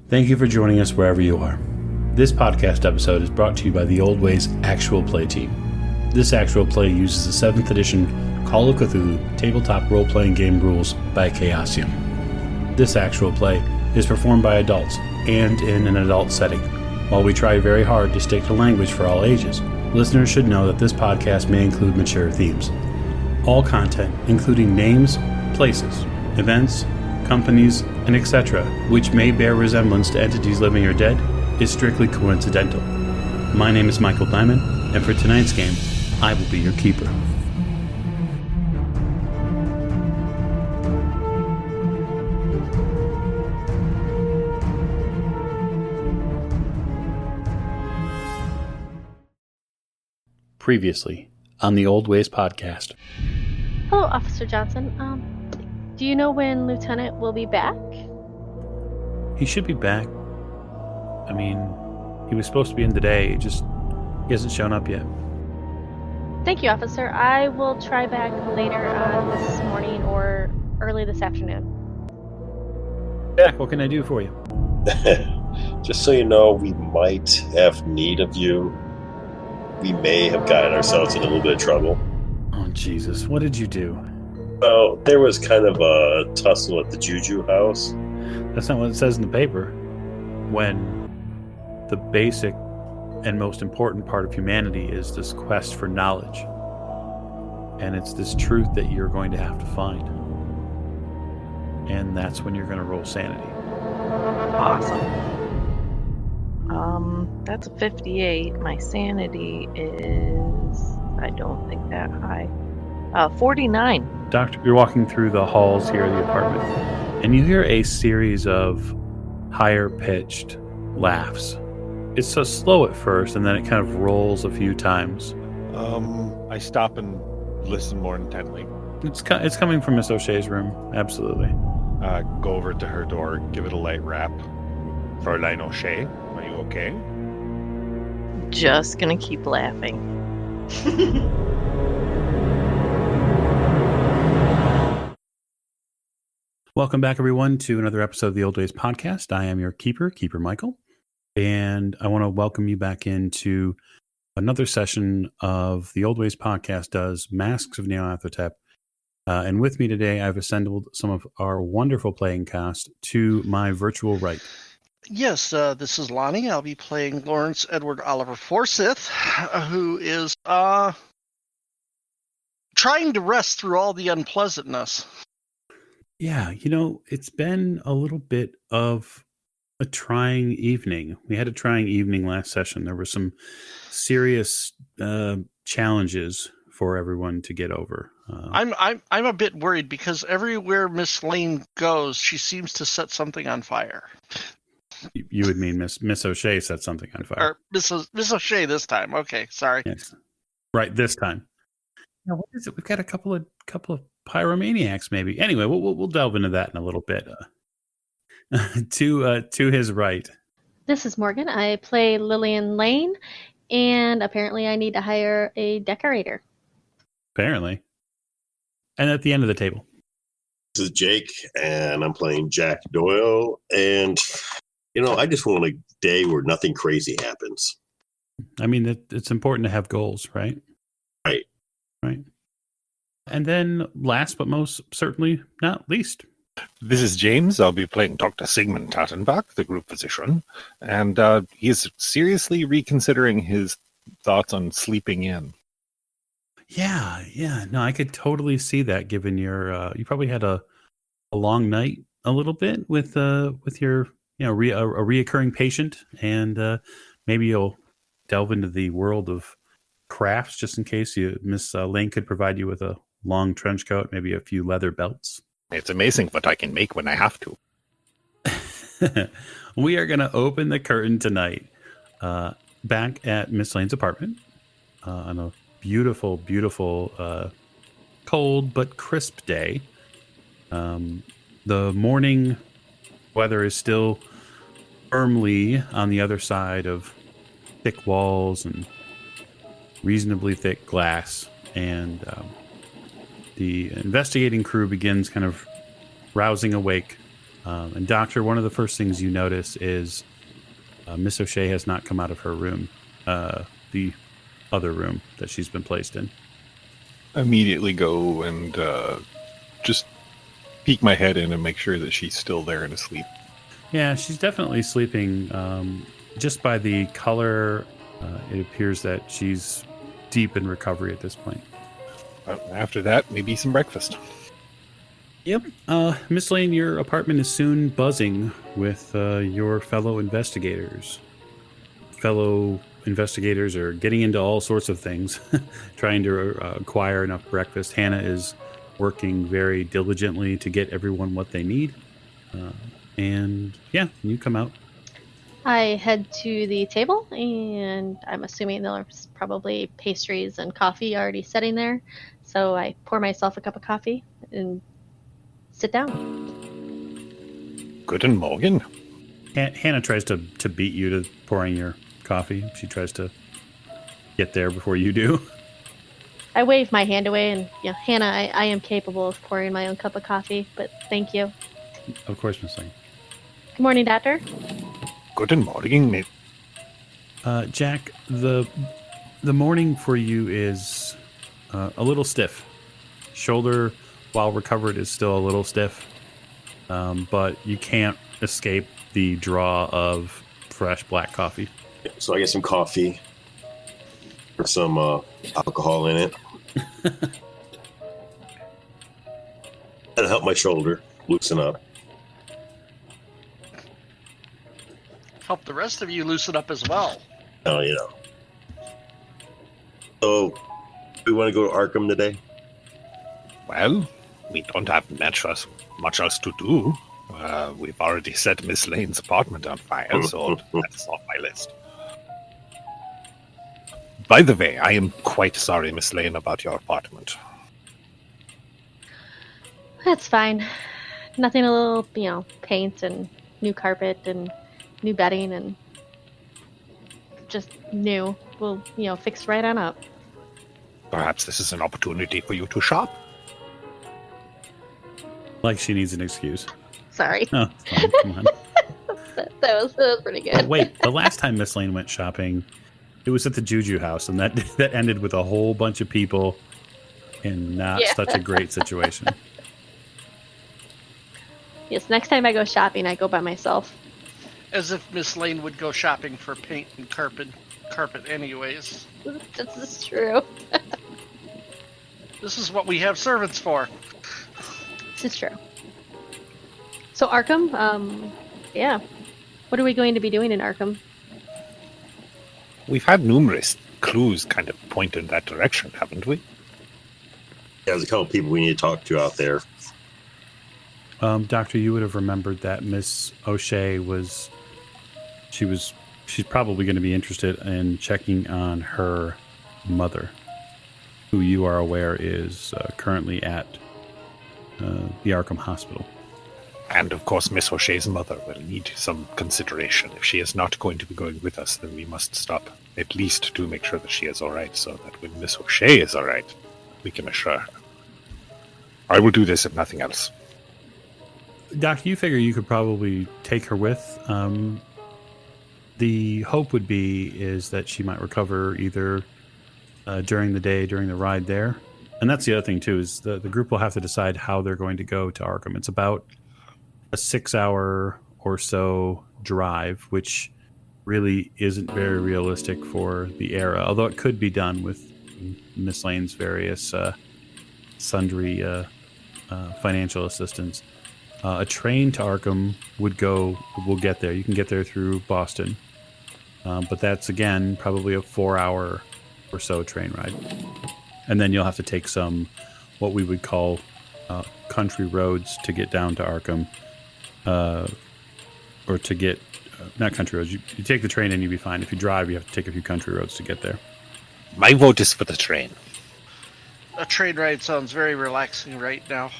Thank you for joining us wherever you are. This podcast episode is brought to you by the Old Ways Actual Play team. This actual play uses the 7th edition Call of Cthulhu tabletop role-playing game rules by Chaosium. This actual play is performed by adults and in an adult setting. While we try very hard to stick to language for all ages, listeners should know that this podcast may include mature themes. All content, including names, places, events, companies, and etc., which may bear resemblance to entities living or dead, is strictly coincidental. My name is Michael Diamond, and for tonight's game, I will be your keeper. Previously on the Old Ways podcast. Hello, Officer Johnson. Do you know when Lieutenant will be back? He should be back. I mean, he was supposed to be in today, he hasn't shown up yet. Thank you, Officer. I will try back later on this morning or early this afternoon. Jack, what can I do for you? Just so you know, we might have need of you. We may have gotten ourselves in a little bit of trouble. Oh, Jesus. What did you do? Well, there was kind of a tussle at the Juju house. That's not what it says in the paper. When the basic and most important part of humanity is this quest for knowledge. And it's this truth that you're going to have to find. And that's when you're going to roll sanity. Awesome. That's a 58. My sanity is, I don't think that high. 49. Doctor, you're walking through the halls here of the apartment, and you hear a series of higher-pitched laughs. It's so slow at first, and then it kind of rolls a few times. I stop and listen more intently. It's coming from Miss O'Shea's room, absolutely. Go over to her door, give it a light rap. Fräulein O'Shea, are you okay? Just gonna keep laughing. Welcome back, everyone, to another episode of the Old Ways podcast. I am your Keeper Michael, and I want to welcome you back into another session of the Old Ways podcast does Masks of Nyarlathotep. And with me today, I've assembled some of our wonderful playing cast to my virtual right. Yes, this is Lonnie. I'll be playing Lawrence Edward Oliver Forsyth, who is trying to rest through all the unpleasantness. Yeah, it's been a little bit of a trying evening. We had a trying evening last session. There were some serious challenges for everyone to get over. I'm a bit worried because everywhere Miss Lane goes, she seems to set something on fire. You would mean Miss O'Shea set something on fire. Or Miss O'Shea this time. Okay, sorry. Yes, right this time. Now, what is it? We've got a couple of pyromaniacs, maybe. Anyway, we'll delve into that in a little bit. To his right. This is Morgan. I play Lillian Lane, and apparently I need to hire a decorator. Apparently. And at the end of the table. This is Jake, and I'm playing Jack Doyle. And, I just want a day where nothing crazy happens. I mean, it's important to have goals, right? Right. And then last but most certainly not least. This is James. I'll be playing Dr. Sigmund Tattenbach, the group physician. And he's seriously reconsidering his thoughts on sleeping in. Yeah. No, I could totally see that given your, you probably had a long night a little bit with your, a reoccurring patient. And maybe you'll delve into the world of crafts just in case Miss Lane could provide you with a long trench coat, maybe a few leather belts. It's amazing what I can make when I have to. We are going to open the curtain tonight back at Miss Lane's apartment on a beautiful, cold but crisp day. The morning weather is still firmly on the other side of thick walls and reasonably thick glass, and the investigating crew begins kind of rousing awake And Doctor, one of the first things you notice is Miss O'Shea has not come out of her room, the other room that she's been placed in. Immediately go and just peek my head in and make sure that she's still there and asleep. Yeah, she's definitely sleeping. Just by the color, it appears that she's deep in recovery at this point. After that, maybe some breakfast. Yep. Miss Lane, your apartment is soon buzzing with your fellow investigators. Fellow investigators are getting into all sorts of things, trying to acquire enough breakfast. Hannah is working very diligently to get everyone what they need. And yeah, you come out. I head to the table, and I'm assuming there's probably pastries and coffee already sitting there. So I pour myself a cup of coffee and sit down. Guten Morgen. Hannah tries to beat you to pouring your coffee. She tries to get there before you do. I wave my hand away, and Hannah, I am capable of pouring my own cup of coffee, but thank you. Of course, Miss Lane. Good morning, Doctor. Guten Morgen, mate. Jack, the morning for you is a little stiff. Shoulder, while recovered, is still a little stiff, but you can't escape the draw of fresh black coffee. So I get some coffee with some alcohol in it. That'll help my shoulder loosen up. Help the rest of you loosen up as well. Oh, you know. So, we want to go to Arkham today? Well, we don't have much else to do. We've already set Miss Lane's apartment on fire, so that's off my list. By the way, I am quite sorry, Miss Lane, about your apartment. That's fine. Nothing a little, paint and new carpet and new bedding and just new. We'll, fix right on up. Perhaps this is an opportunity for you to shop. Like she needs an excuse. Sorry. Oh, fine, come on. that was pretty good. But wait, the last time Miss Lane went shopping, it was at the Juju house, and that ended with a whole bunch of people in not such a great situation. Yes, next time I go shopping, I go by myself. As if Miss Lane would go shopping for paint and carpet anyways. This is true. This is what we have servants for. This is true. So Arkham, what are we going to be doing in Arkham? We've had numerous clues kind of point in that direction, haven't we? Yeah, there's a couple people we need to talk to out there. Doctor, you would have remembered that Miss O'Shea she's probably going to be interested in checking on her mother, who you are aware is currently at the Arkham Hospital. And of course, Miss O'Shea's mother will need some consideration. If she is not going to be going with us, then we must stop, at least to make sure that she is all right, so that when Miss O'Shea is all right, we can assure her. I will do this if nothing else. Doctor, you figure you could probably take her with. The hope would be is that she might recover either during the day, during the ride there. And that's the other thing, too, is the group will have to decide how they're going to go to Arkham. It's about a 6-hour or so drive, which really isn't very realistic for the era, although it could be done with Miss Lane's various sundry financial assistance. A train to Arkham will get there. You can get there through Boston. But that's, again, probably a 4-hour or so train ride. And then you'll have to take some, what we would call country roads to get down to Arkham. Or to get, not country roads. You take the train and you'll be fine. If you drive, you have to take a few country roads to get there. My vote is for the train. A train ride sounds very relaxing right now.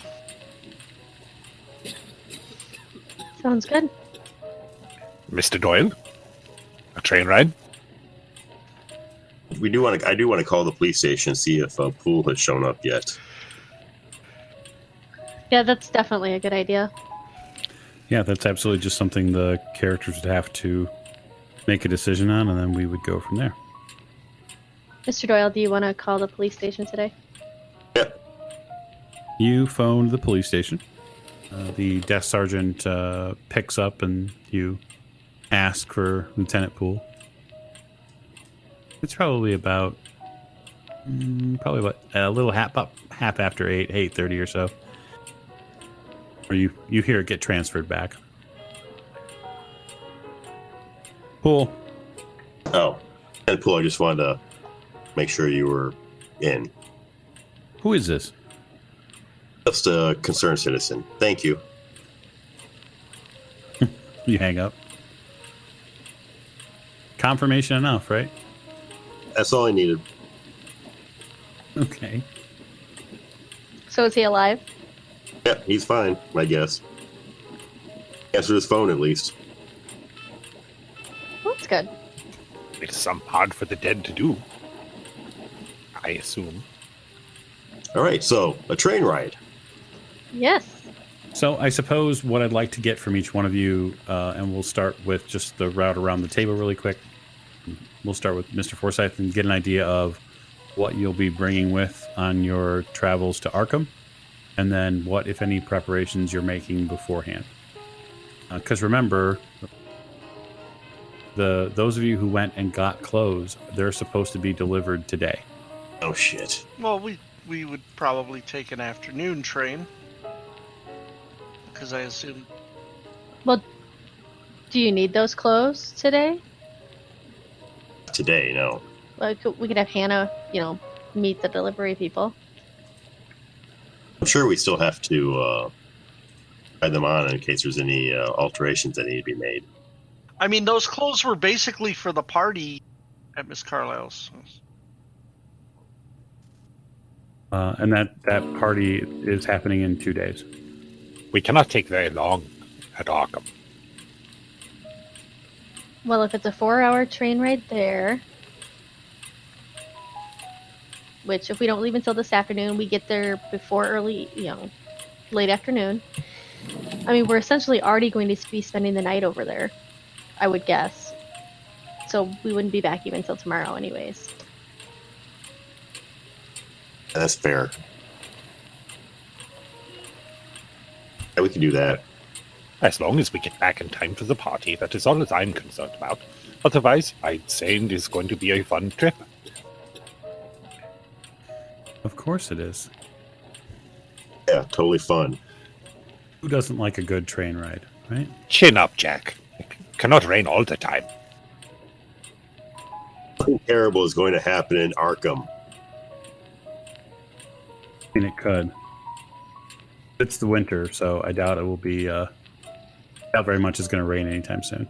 Sounds good. Mr. Doyle? A train ride? I do want to call the police station and see if Poole has shown up yet. Yeah, that's definitely a good idea. Yeah, that's absolutely just something the characters would have to make a decision on, and then we would go from there. Mr. Doyle, do you want to call the police station today? Yeah. You phoned the police station. The desk sergeant picks up, and you ask for Lieutenant Poole. It's probably about a little half after 8:30 or so. Or you hear it get transferred back. Poole. Oh, and Poole, I just wanted to make sure you were in. Who is this? Just a concerned citizen. Thank you. You hang up. Confirmation enough, right? That's all I needed. Okay. So is he alive? Yeah, he's fine, I guess. Answered his phone at least. Well, that's good. It's some hard for the dead to do, I assume. All right, so a train ride. Yes. So I suppose what I'd like to get from each one of you, and we'll start with just the route around the table really quick. We'll start with Mr. Forsyth and get an idea of what you'll be bringing with on your travels to Arkham, and then what, if any, preparations you're making beforehand. Because remember, those of you who went and got clothes, they're supposed to be delivered today. Oh, shit. Well, we would probably take an afternoon train. Because I assume... Well, do you need those clothes today? Today, no. Like, we could have Hannah, meet the delivery people. I'm sure we still have to try them on in case there's any alterations that need to be made. I mean, those clothes were basically for the party at Miss Carlisle's. And that party is happening in 2 days. We cannot take very long at Arkham. Well, if it's a 4-hour train ride there, which if we don't leave until this afternoon, we get there before late afternoon. I mean, we're essentially already going to be spending the night over there, I would guess. So we wouldn't be back even until tomorrow anyways. That's fair. Yeah, we can do that. As long as we get back in time for the party, that is all that I'm concerned about. Otherwise, I'd say it is going to be a fun trip. Of course it is. Yeah, totally fun. Who doesn't like a good train ride, right? Chin up, Jack. It cannot rain all the time. Nothing terrible is going to happen in Arkham. I mean, it could. It's the winter, so I doubt it will be. Not very much is going to rain anytime soon.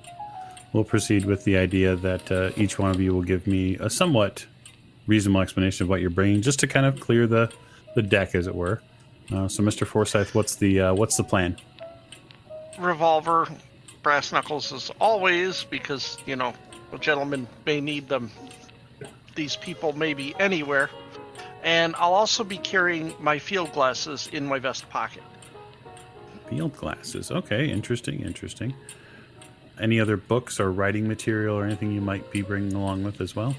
We'll proceed with the idea that each one of you will give me a somewhat reasonable explanation of what you're bringing, just to kind of clear the deck, as it were. So, Mr. Forsyth, what's the plan? Revolver, brass knuckles as always, because, a gentleman may need them. These people may be anywhere. And I'll also be carrying my field glasses in my vest pocket. Field glasses. Okay, interesting. Any other books or writing material or anything you might be bringing along with as well?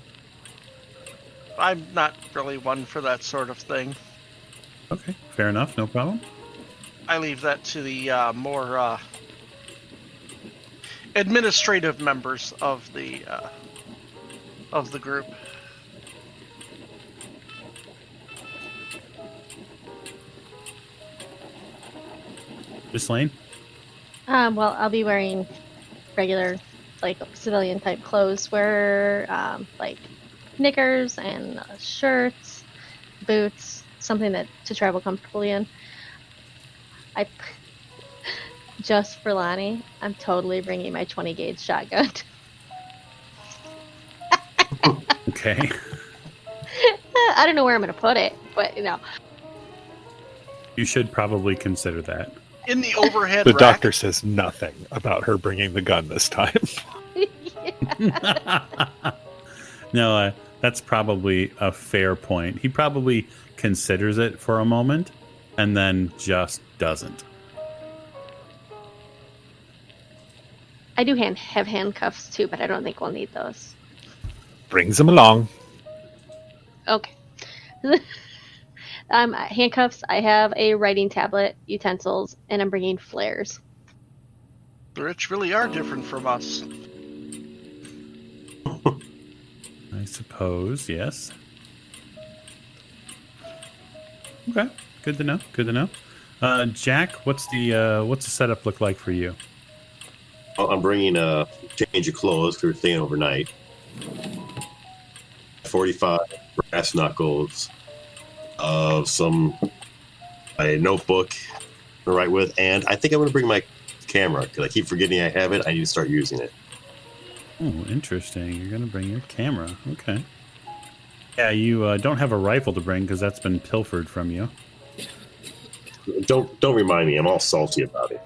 I'm not really one for that sort of thing. Okay, fair enough. No problem. I leave that to the more administrative members of the group. Miss Lane? Well, I'll be wearing regular, civilian type clothes. Wear, knickers and shirts, boots, something to travel comfortably in. Just for Lonnie, I'm totally bringing my 20 gauge shotgun. Okay. I don't know where I'm going to put it, but You should probably consider that. In the overhead The rack. doctor says nothing about her bringing the gun this time. No, that's probably a fair point. He probably considers it for a moment and then just doesn't. I do have handcuffs too, but I don't think we'll need those. Brings them along. Okay. Handcuffs. I have a writing tablet, utensils, and I'm bringing flares. The rich really are different from us. I suppose, yes. Okay, good to know. Good to know. Jack, what's the setup look like for you? I'm bringing a change of clothes for staying overnight. 45 brass knuckles of a notebook to write with, and I think I'm going to bring my camera because I keep forgetting I have it. I need to start using it. Oh, interesting. You're going to bring your camera. Okay. Yeah, you don't have a rifle to bring because that's been pilfered from you. Don't remind me. I'm all salty about it.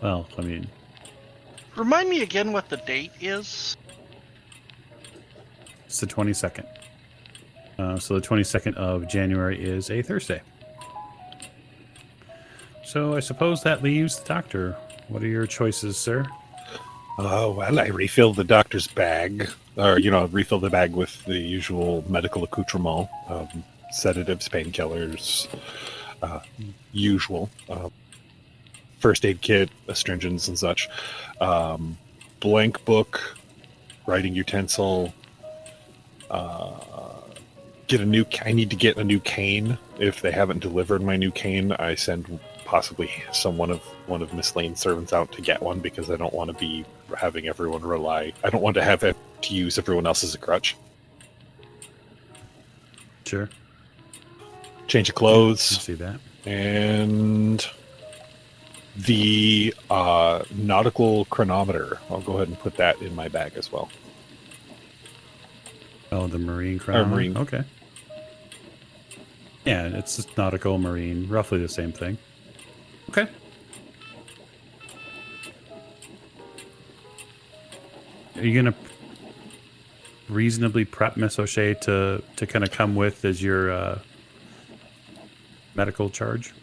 Well, I mean, Remind me again what the date is. it's the 22nd. So the 22nd of January is a Thursday. So I suppose that leaves the doctor. What are your choices, sir? Well, I refill the doctor's bag, or, refill the bag with the usual medical accoutrement, sedatives, painkillers, usual. First aid kit, astringents and such. Blank book, writing utensil. I need to get a new cane. If they haven't delivered my new cane, I send possibly one of Miss Lane's servants out to get one, because I don't want to be having everyone rely. I don't want to have it to use everyone else as a crutch. Sure. Change of clothes. I see that. And the nautical chronometer. I'll go ahead and put that in my bag as well. Oh, the marine chronometer? Marine. Okay. Yeah, it's just nautical, marine, roughly the same thing. Okay. Are you going to reasonably prep Miss O'Shea to kind of come with as your medical charge?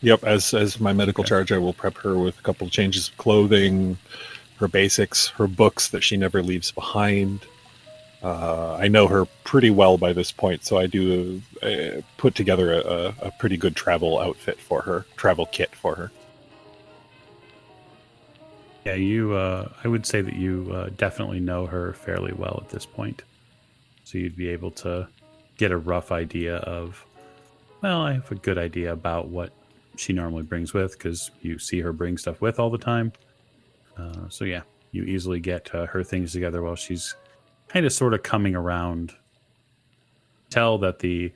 Yep, as my medical charge, I will prep her with a couple of changes of clothing, her basics, her books that she never leaves behind. I know her pretty well by this point, so I do put together a pretty good travel outfit for her, travel kit for her. Yeah, I would say that you definitely know her fairly well at this point. So you'd be able to get a rough idea of, well, I have a good idea about what she normally brings with, because you see her bring stuff with all the time. So yeah, you easily get her things together while she's kind of sort of coming around. Tell that the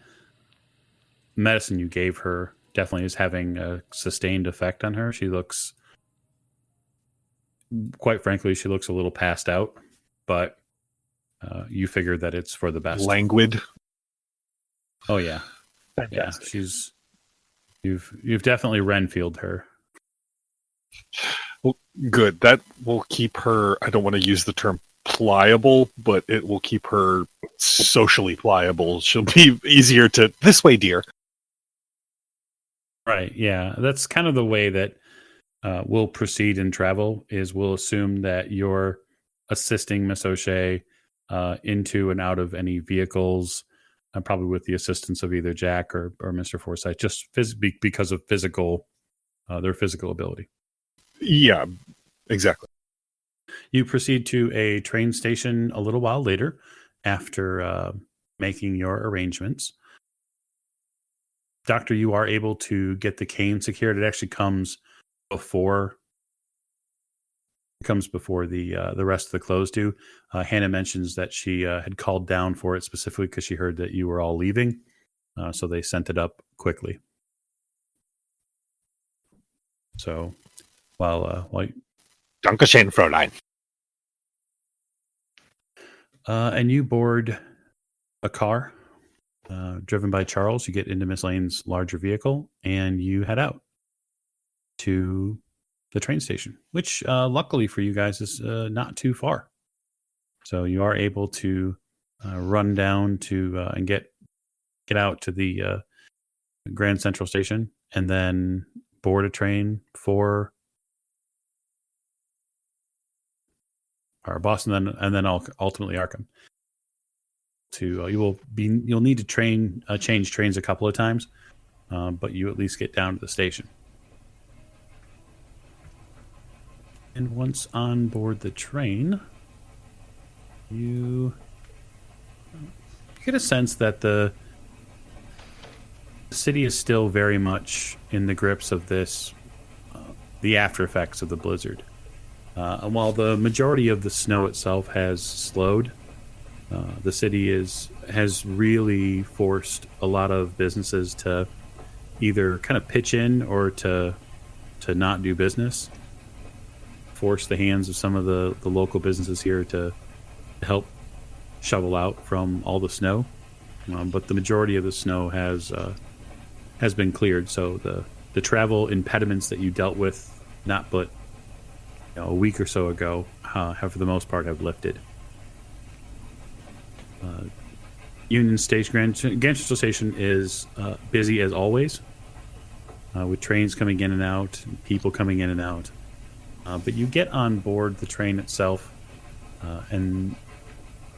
medicine you gave her definitely is having a sustained effect on her. She looks, quite frankly, she looks a little passed out, but you figure that it's for the best. Languid. Oh yeah. Fantastic. Yeah, you've definitely Renfield'd her. Well, good. That will keep her, I don't want to use the term pliable, but it will keep her socially pliable. She'll be easier to, this way, dear. Right, yeah. That's kind of the way that we'll proceed in travel, is we'll assume that you're assisting Miss O'Shea into and out of any vehicles, probably with the assistance of either Jack or Mr. Forsyth, just because of their physical ability. Yeah, exactly. You proceed to a train station a little while later after making your arrangements. Doctor, you are able to get the cane secured. It actually comes before the rest of the clothes do. Hannah mentions that she had called down for it specifically because she heard that you were all leaving, so they sent it up quickly. So while Dankeschön, Fräulein. And you board a car driven by Charles. You get into Miss Lane's larger vehicle, and you head out to the train station, which luckily for you guys is not too far. So you are able to run down to and get out to the Grand Central Station, and then board a train for or Boston, and then ultimately Arkham. You'll need to change trains a couple of times, but you at least get down to the station. And once on board the train, you get a sense that the city is still very much in the grips of this, the after effects of the blizzard. And while the majority of the snow itself has slowed, the city has really forced a lot of businesses to either kind of pitch in or to not do business. Force the hands of some of the local businesses here to help shovel out from all the snow. But the majority of the snow has been cleared, so the travel impediments that you dealt with not but a week or so ago have for the most part have lifted. Union Station, Grand Central Station is busy as always, with trains coming in and out, and people coming in and out. But you get on board the train itself and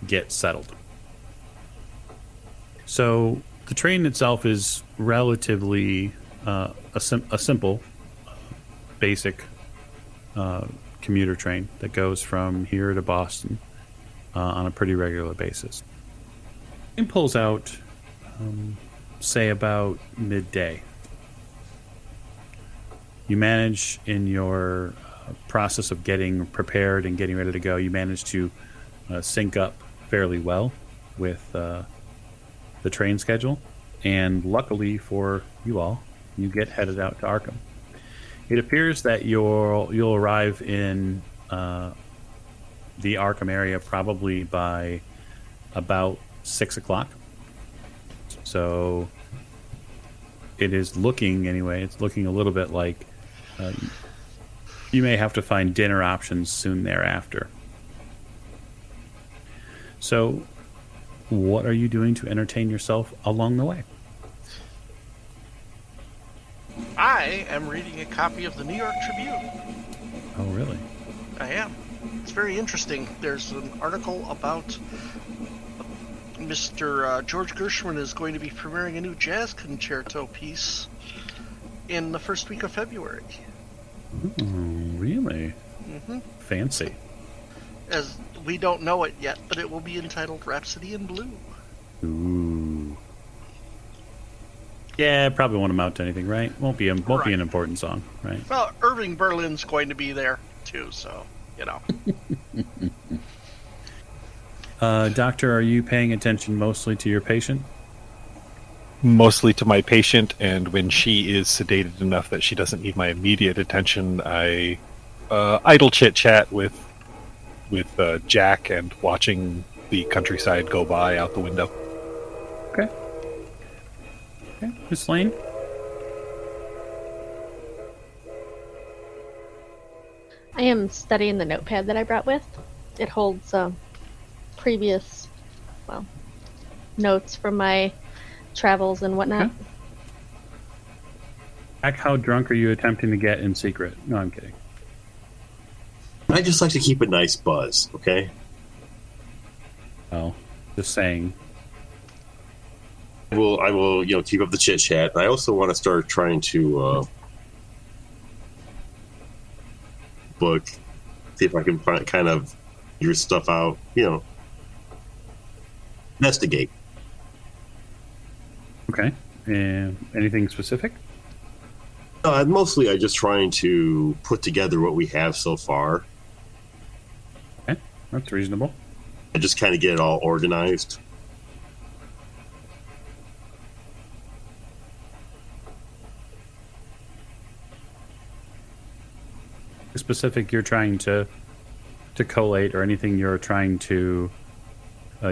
get settled. So the train itself is relatively a simple, basic commuter train that goes from here to Boston on a pretty regular basis. It pulls out, say, about midday. You manage in your process of getting prepared and getting ready to go, you manage to sync up fairly well with the train schedule, and luckily for you all, you get headed out to Arkham. It appears that you'll arrive in the Arkham area probably by about 6 o'clock. So it is looking, anyway, it's looking a little bit like you may have to find dinner options soon thereafter. So what are you doing to entertain yourself along the way? I am reading a copy of the New York Tribune. Oh, really? I am. It's very interesting. There's an article about Mr. George Gershwin is going to be premiering a new jazz concerto piece in the first week of February. Ooh, really? Mm-hmm. Fancy. As we don't know it yet, but it will be entitled Rhapsody in Blue. Ooh. Yeah, probably won't amount to anything, right? Won't be an important song, right? Well, Irving Berlin's going to be there too, so you know. Doctor, are you paying attention mostly to your patient? Mostly to my patient, and when she is sedated enough that she doesn't need my immediate attention, I idle chit-chat with Jack and watching the countryside go by out the window. Okay. Miss Lane? I am studying the notepad that I brought with. It holds previous, notes from my travels and whatnot. Okay. Jack, how drunk are you attempting to get in secret? No, I'm kidding. I just like to keep a nice buzz, okay? Oh, just saying. I will, keep up the chit chat. I also want to start trying to book, see if I can kind of your stuff out, investigate. Okay. Anything specific? Mostly, I'm just trying to put together what we have so far. Okay, that's reasonable. And just kind of get it all organized. Specific you're trying to collate, or anything you're trying to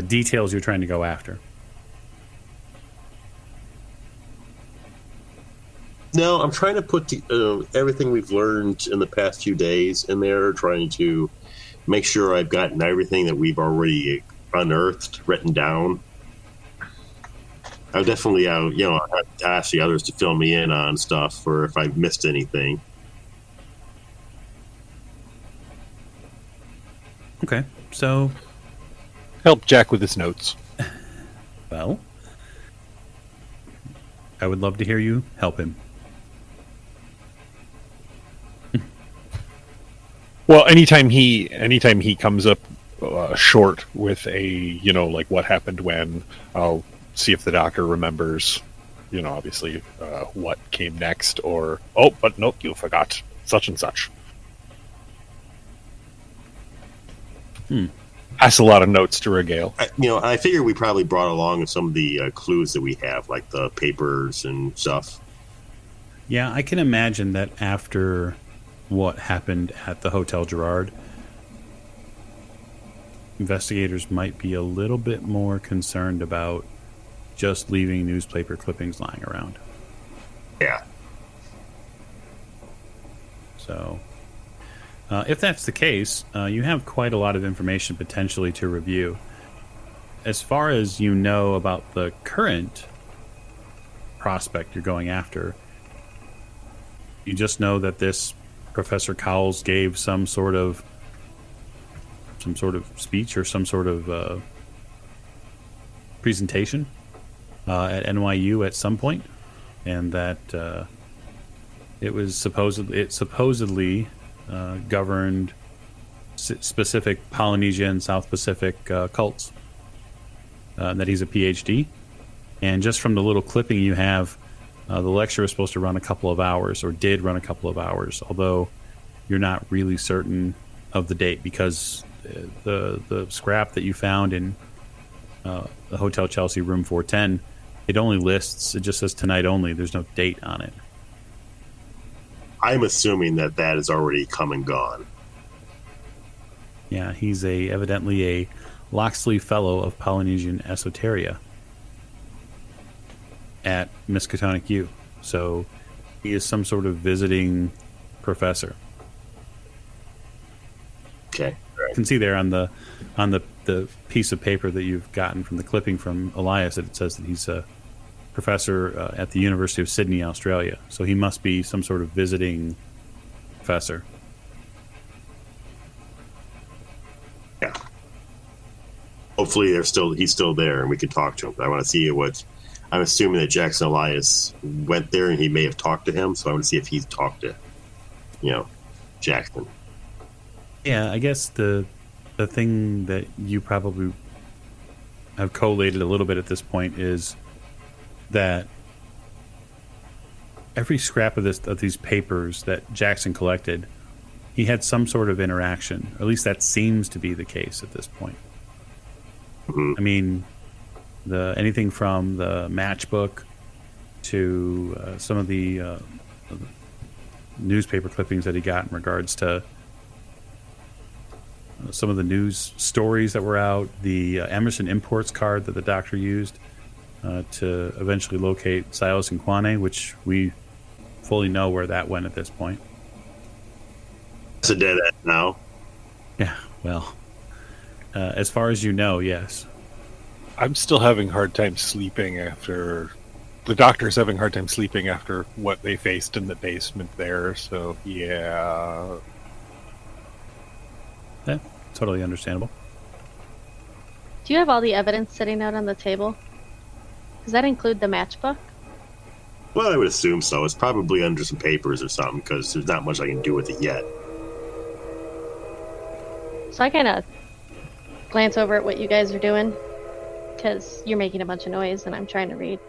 details you're trying to go after? No, I'm trying to put everything we've learned in the past few days in there, trying to make sure I've gotten everything that we've already unearthed written down. I'll definitely ask the others to fill me in on stuff, or if I've missed anything. Okay, so, Help Jack with his notes. well, I would love to hear you help him. Well, anytime he comes up short with a, like what happened when, I'll see if the doctor remembers, obviously what came next, or, oh, but nope, you forgot such and such. Pass a lot of notes to regale. I figure we probably brought along some of the clues that we have, like the papers and stuff. Yeah, I can imagine that after what happened at the Hotel Gerard, investigators might be a little bit more concerned about just leaving newspaper clippings lying around. Yeah. So, if that's the case, you have quite a lot of information potentially to review. As far as you know about the current prospect you're going after, you just know that this Professor Cowles gave some sort of speech or some sort of presentation at NYU at some point, and that it supposedly governed specific Polynesia and South Pacific cults. That he's a PhD, and just from the little clipping you have, the lecture was supposed to run a couple of hours, or did run a couple of hours, although you're not really certain of the date because the scrap that you found in the Hotel Chelsea room 410, it just says tonight only. There's no date on it. I'm assuming that is already come and gone. Yeah, he's evidently a Locksley Fellow of Polynesian Esoteria at Miskatonic U. So he is some sort of visiting professor. Okay. You can see there on the piece of paper that you've gotten from the clipping from Elias that it says that he's a professor at the University of Sydney, Australia. So he must be some sort of visiting professor. Yeah. Hopefully he's still there and we can talk to him. I want to see I'm assuming that Jackson Elias went there and he may have talked to him, so I want to see if he's talked to, Jackson. Yeah, I guess the thing that you probably have collated a little bit at this point is that every scrap of these papers that Jackson collected, he had some sort of interaction. Or at least that seems to be the case at this point. Mm-hmm. I mean, anything from the matchbook to some of the newspaper clippings that he got in regards to some of the news stories that were out, the Emerson Imports card that the doctor used to eventually locate Silas and Kwane, which we fully know where that went at this point. It's a dead end now. Yeah, well, as far as you know, yes. I'm still having a hard time sleeping after... The doctor's having a hard time sleeping after what they faced in the basement there, so yeah... Yeah, totally understandable. Do you have all the evidence sitting out on the table? Does that include the matchbook? Well, I would assume so. It's probably under some papers or something because there's not much I can do with it yet. So I kind of glance over at what you guys are doing because you're making a bunch of noise and I'm trying to read.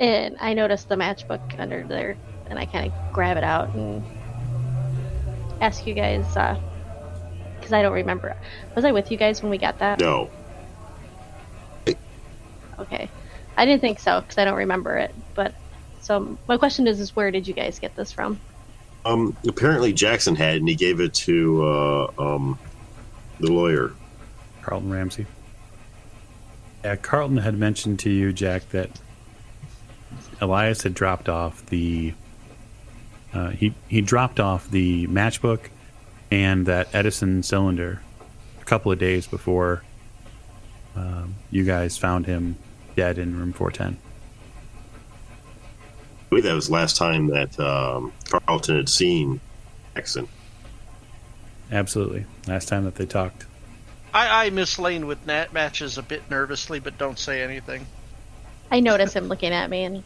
And I noticed the matchbook under there and I kind of grab it out and ask you guys, because I don't remember. Was I with you guys when we got that? No. Okay. I didn't think so because I don't remember it. But so my question is where did you guys get this from? Apparently Jackson had, and he gave it to the lawyer, Carlton Ramsey. Yeah, Carlton had mentioned to you, Jack, that Elias had dropped off the he dropped off the matchbook and that Edison cylinder a couple of days before you guys found him dead in room 410. I believe that was the last time that Carlton had seen Jackson. absolutely. Last time that they talked. I miss Lane with matches a bit nervously, but don't say anything. I notice him looking at me, and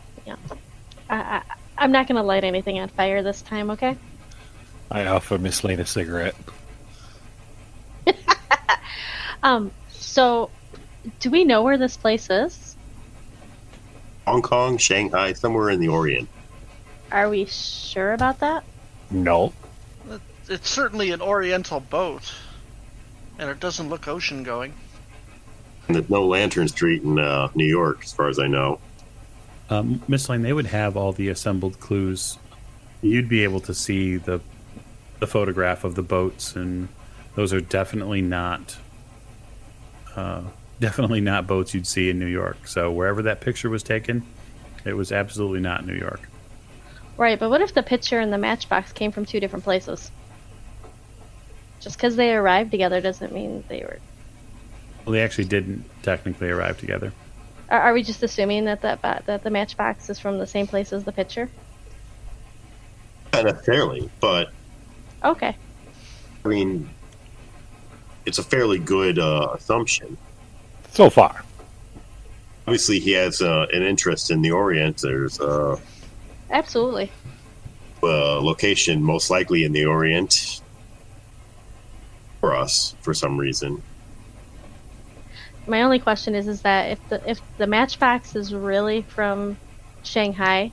I'm not going to light anything on fire this time, okay? I offer Miss Lane a cigarette. So, do we know where this place is? Hong Kong, Shanghai, somewhere in the Orient. Are we sure about that? No. It's certainly an oriental boat, and it doesn't look ocean-going. And there's no Lantern Street in New York, as far as I know. Miss Lane, they would have all the assembled clues. You'd be able to see the photograph of the boats, and those are definitely not boats you'd see in New York. So wherever that picture was taken, it was absolutely not New York. Right, but what if the picture and the matchbox came from two different places? Just because they arrived together doesn't mean they were... Well, they actually didn't technically arrive together. Are we just assuming that the matchbox is from the same place as the picture? Not necessarily, but Okay. I mean, it's a fairly good assumption. So far. Obviously, he has an interest in the Orient. There's a Absolutely. location most likely in the Orient for us for some reason. My only question is that if the matchbox is really from Shanghai,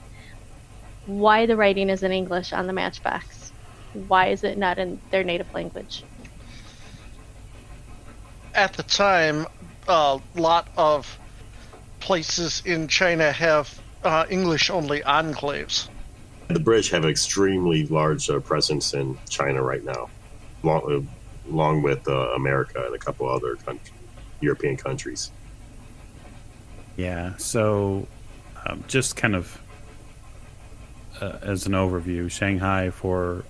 why the writing is in English on the matchbox? Why is it not in their native language? At the time, a lot of places in China have English-only enclaves. The British have an extremely large presence in China right now, along with America and a couple other European countries. Yeah, so just kind of as an overview, Shanghai for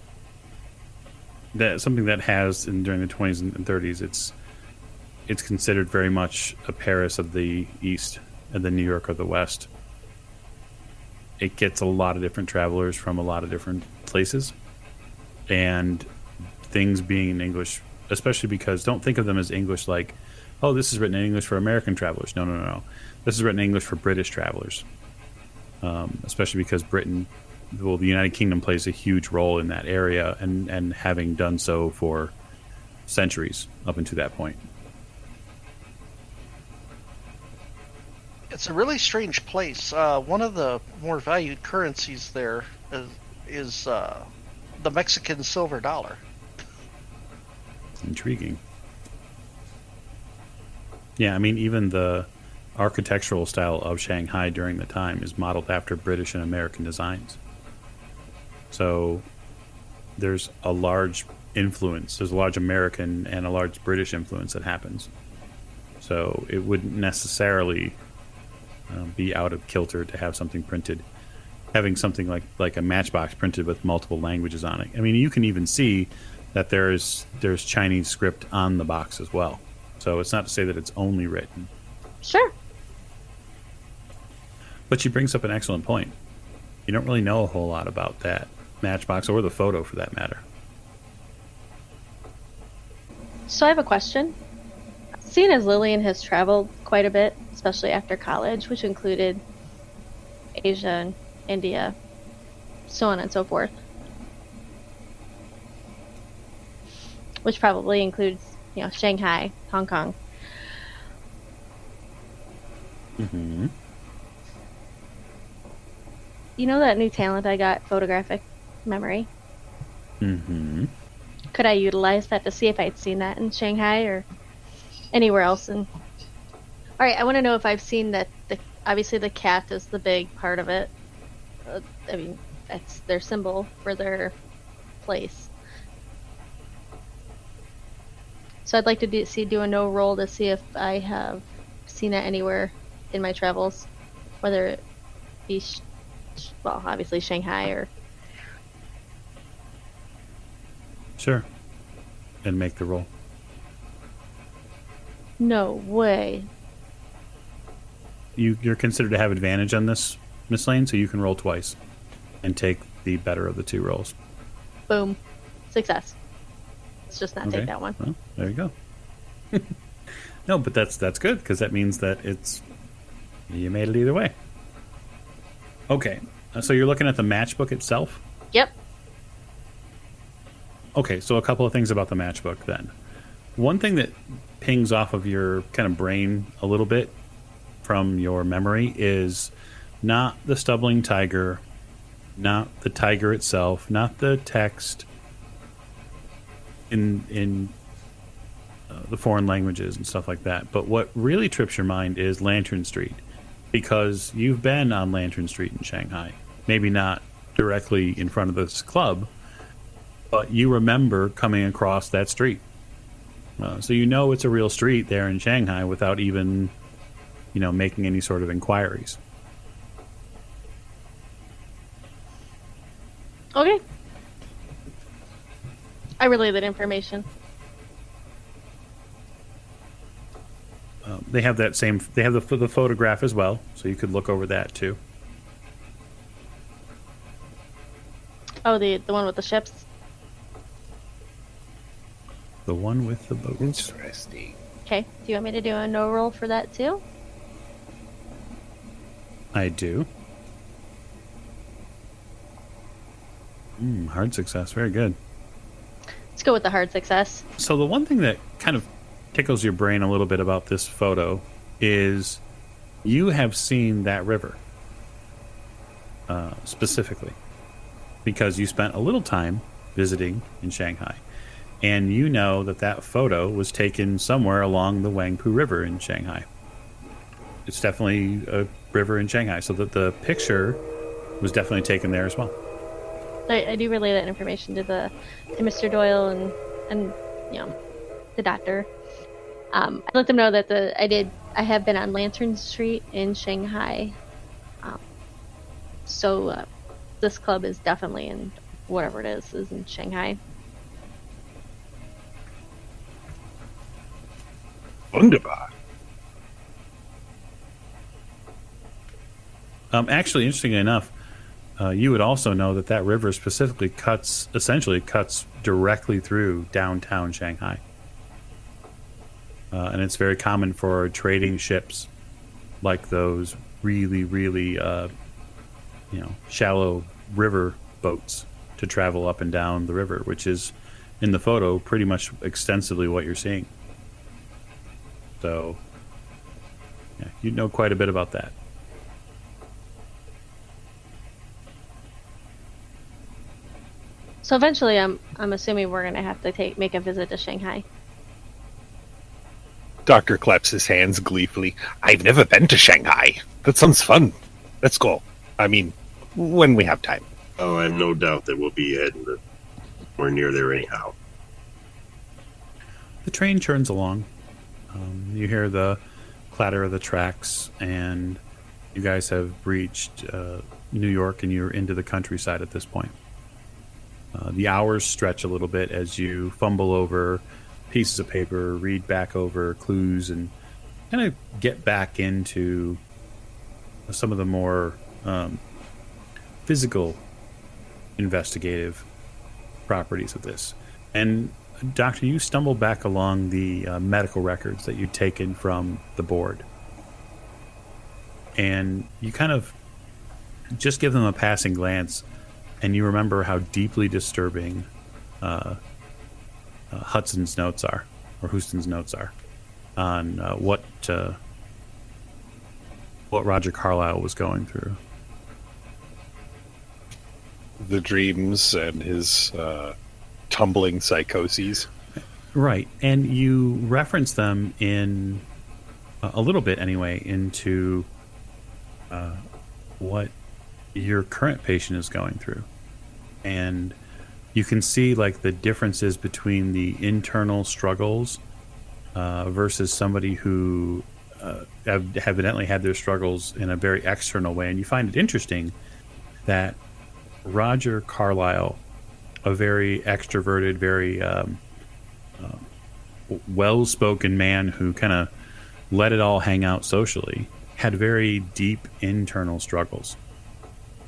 that something that has during the 20s and 30s, it's considered very much a Paris of the East and the New York of the West. It gets a lot of different travelers from a lot of different places, and things being in English, especially because don't think of them as English like, oh, this is written in English for American travelers. No. This is written in English for British travelers, especially because the United Kingdom plays a huge role in that area, and having done so for centuries up until that point. It's a really strange place. One of the more valued currencies there is the Mexican silver dollar. Intriguing. Yeah, I mean, even the architectural style of Shanghai during the time is modeled after British and American designs. So there's a large influence. There's a large American and a large British influence that happens. So it wouldn't necessarily be out of kilter to have something printed, having something like a matchbox printed with multiple languages on it. I mean, you can even see that there's Chinese script on the box as well. So it's not to say that it's only written. Sure. But she brings up an excellent point. You don't really know a whole lot about that matchbox or the photo for that matter. So I have a question. Seeing as Lillian has traveled quite a bit, especially after college, which included Asia and India, so on and so forth, which probably includes, Shanghai, Hong Kong. Mm-hmm. You know that new talent I got, photographic memory? Mm-hmm. Could I utilize that to see if I'd seen that in Shanghai or anywhere else? All right, I want to know if I've seen that. Obviously, the cat is the big part of it. I mean, that's their symbol for their place. So I'd like to do a no roll to see if I have seen that anywhere in my travels, whether it be, obviously Shanghai or... Sure. And make the roll. No way. You're considered to have advantage on this, Miss Lane, so you can roll twice and take the better of the two rolls. Boom. Success. just not Okay. take that one. Well, there you go. No, but that's good, because that means that you made it either way. Okay, so you're looking at the matchbook itself? Yep. Okay, so a couple of things about the matchbook then. One thing that pings off of your kind of brain a little bit from your memory is not the stumbling tiger, not the tiger itself, not the text in the foreign languages and stuff like that. But what really trips your mind is Lantern Street, because you've been on Lantern Street in Shanghai. Maybe not directly in front of this club, but you remember coming across that street. So you know it's a real street there in Shanghai without even, making any sort of inquiries. Okay. I relay that information. They have that same. They have the photograph as well, so you could look over that too. Oh, the one with the ships. The one with the boats. Interesting. Okay. Do you want me to do a no roll for that too? I do. Hard success. Very good. Let's go with the hard success. So the one thing that kind of tickles your brain a little bit about this photo is you have seen that river specifically because you spent a little time visiting in Shanghai, and you know that photo was taken somewhere along the Wangpu River in Shanghai. It's definitely a river in Shanghai, so that the picture was definitely taken there as well. I do relay that information to Mr. Doyle and the doctor. I let them know that I have been on Lantern Street in Shanghai. So this club is definitely in whatever it is in Shanghai. Wunderbar. Actually, interestingly enough, you would also know that river specifically cuts directly through downtown Shanghai. And it's very common for trading ships like those really, really, shallow river boats to travel up and down the river, which is, in the photo, pretty much extensively what you're seeing. So, yeah, you know quite a bit about that. So eventually, I'm assuming we're gonna have to make a visit to Shanghai. Doctor claps his hands gleefully. I've never been to Shanghai. That sounds fun. Let's go. I mean, when we have time. Oh, I have no doubt that we'll be heading somewhere near there anyhow. The train churns along. You hear the clatter of the tracks, and you guys have reached New York, and you're into the countryside at this point. The hours stretch a little bit as you fumble over pieces of paper, read back over clues, and kind of get back into some of the more physical investigative properties of this. And Doctor, you stumble back along the medical records that you'd taken from the board, and you kind of just give them a passing glance, and you remember how deeply disturbing Huston's notes are on what Roger Carlyle was going through. The dreams and his tumbling psychoses. Right, and you reference them in a little bit anyway into what your current patient is going through, and you can see like the differences between the internal struggles versus somebody who have evidently had their struggles in a very external way. And you find it interesting that Roger Carlyle, a very extroverted, very well-spoken man who kind of let it all hang out socially, had very deep internal struggles.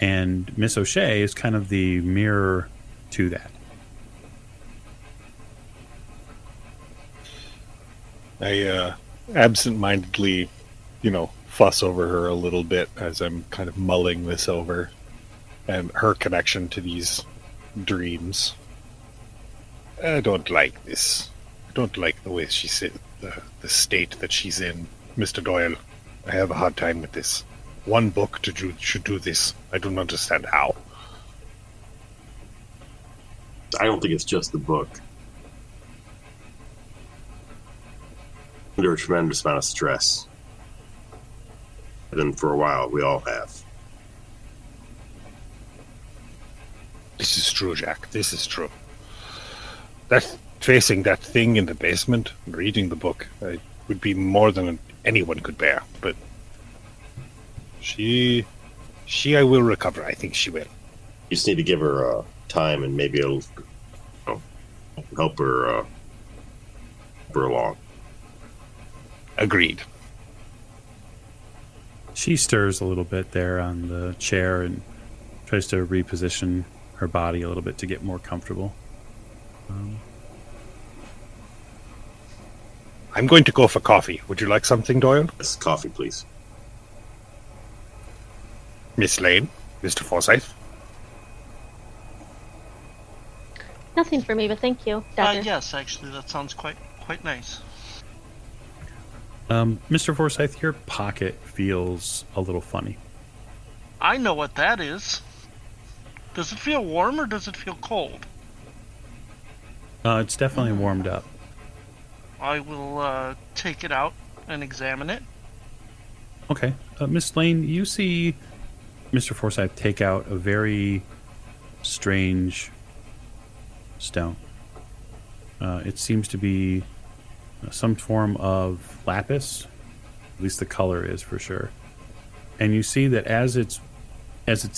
And Miss O'Shea is kind of the mirror to that. I absent-mindedly, fuss over her a little bit as I'm kind of mulling this over and her connection to these dreams. I don't like this. I don't like the way she's in, the state that she's in, Mr. Doyle. I have a hard time with this. One book should do this. I don't understand how. I don't think it's just the book. Under a tremendous amount of stress. And then for a while, we all have. This is true, Jack. This is true. That facing that thing in the basement, reading the book, would be more than anyone could bear. But she, I will recover. I think she will. You just need to give her time, and maybe it'll help her along. Agreed. She stirs a little bit there on the chair and tries to reposition her body a little bit to get more comfortable. I'm going to go for coffee. Would you like something, Doyle? Yes, coffee, please. Miss Lane? Mr. Forsyth? Nothing for me, but thank you, Doctor. Yes, actually, that sounds quite nice. Mr. Forsyth, your pocket feels a little funny. I know what that is. Does it feel warm or does it feel cold? It's definitely warmed up. I will take it out and examine it. Okay. Miss Lane, you see Mr. Forsyth take out a very strange stone. It seems to be some form of lapis. At least the color is for sure. And you see that as it's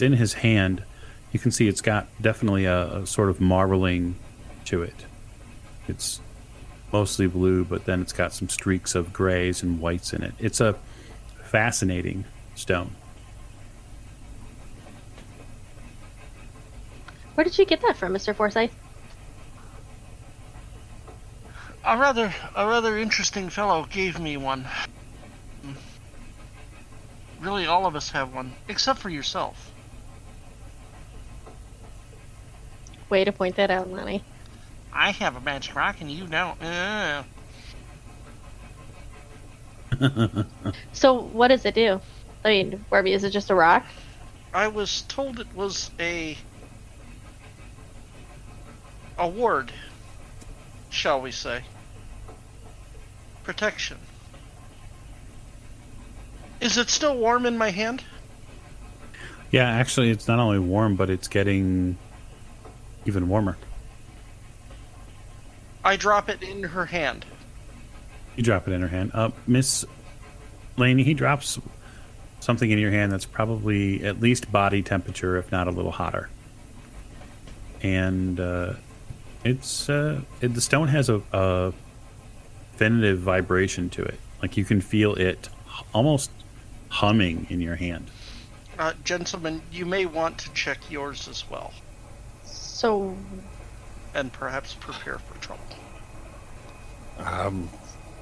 in his hand, you can see it's got definitely a sort of marbling to it. It's mostly blue, but then it's got some streaks of grays and whites in it. It's a fascinating stone. Where did you get that from, Mr. Forsyth? A rather interesting fellow gave me one. Really, all of us have one, except for yourself. Way to point that out, Lenny. I have a magic rock and you don't. So, what does it do? I mean, Barbie, is it just a rock? I was told it was a ward, shall we say. Protection. Is it still warm in my hand? Yeah, actually, it's not only warm, but it's getting even warmer. I drop it in her hand. You drop it in her hand. Miss Laney, he drops something in your hand that's probably at least body temperature, if not a little hotter. And the stone has a definitive vibration to it. Like you can feel it almost humming in your hand. Gentlemen, you may want to check yours as well. So, and perhaps prepare for trouble.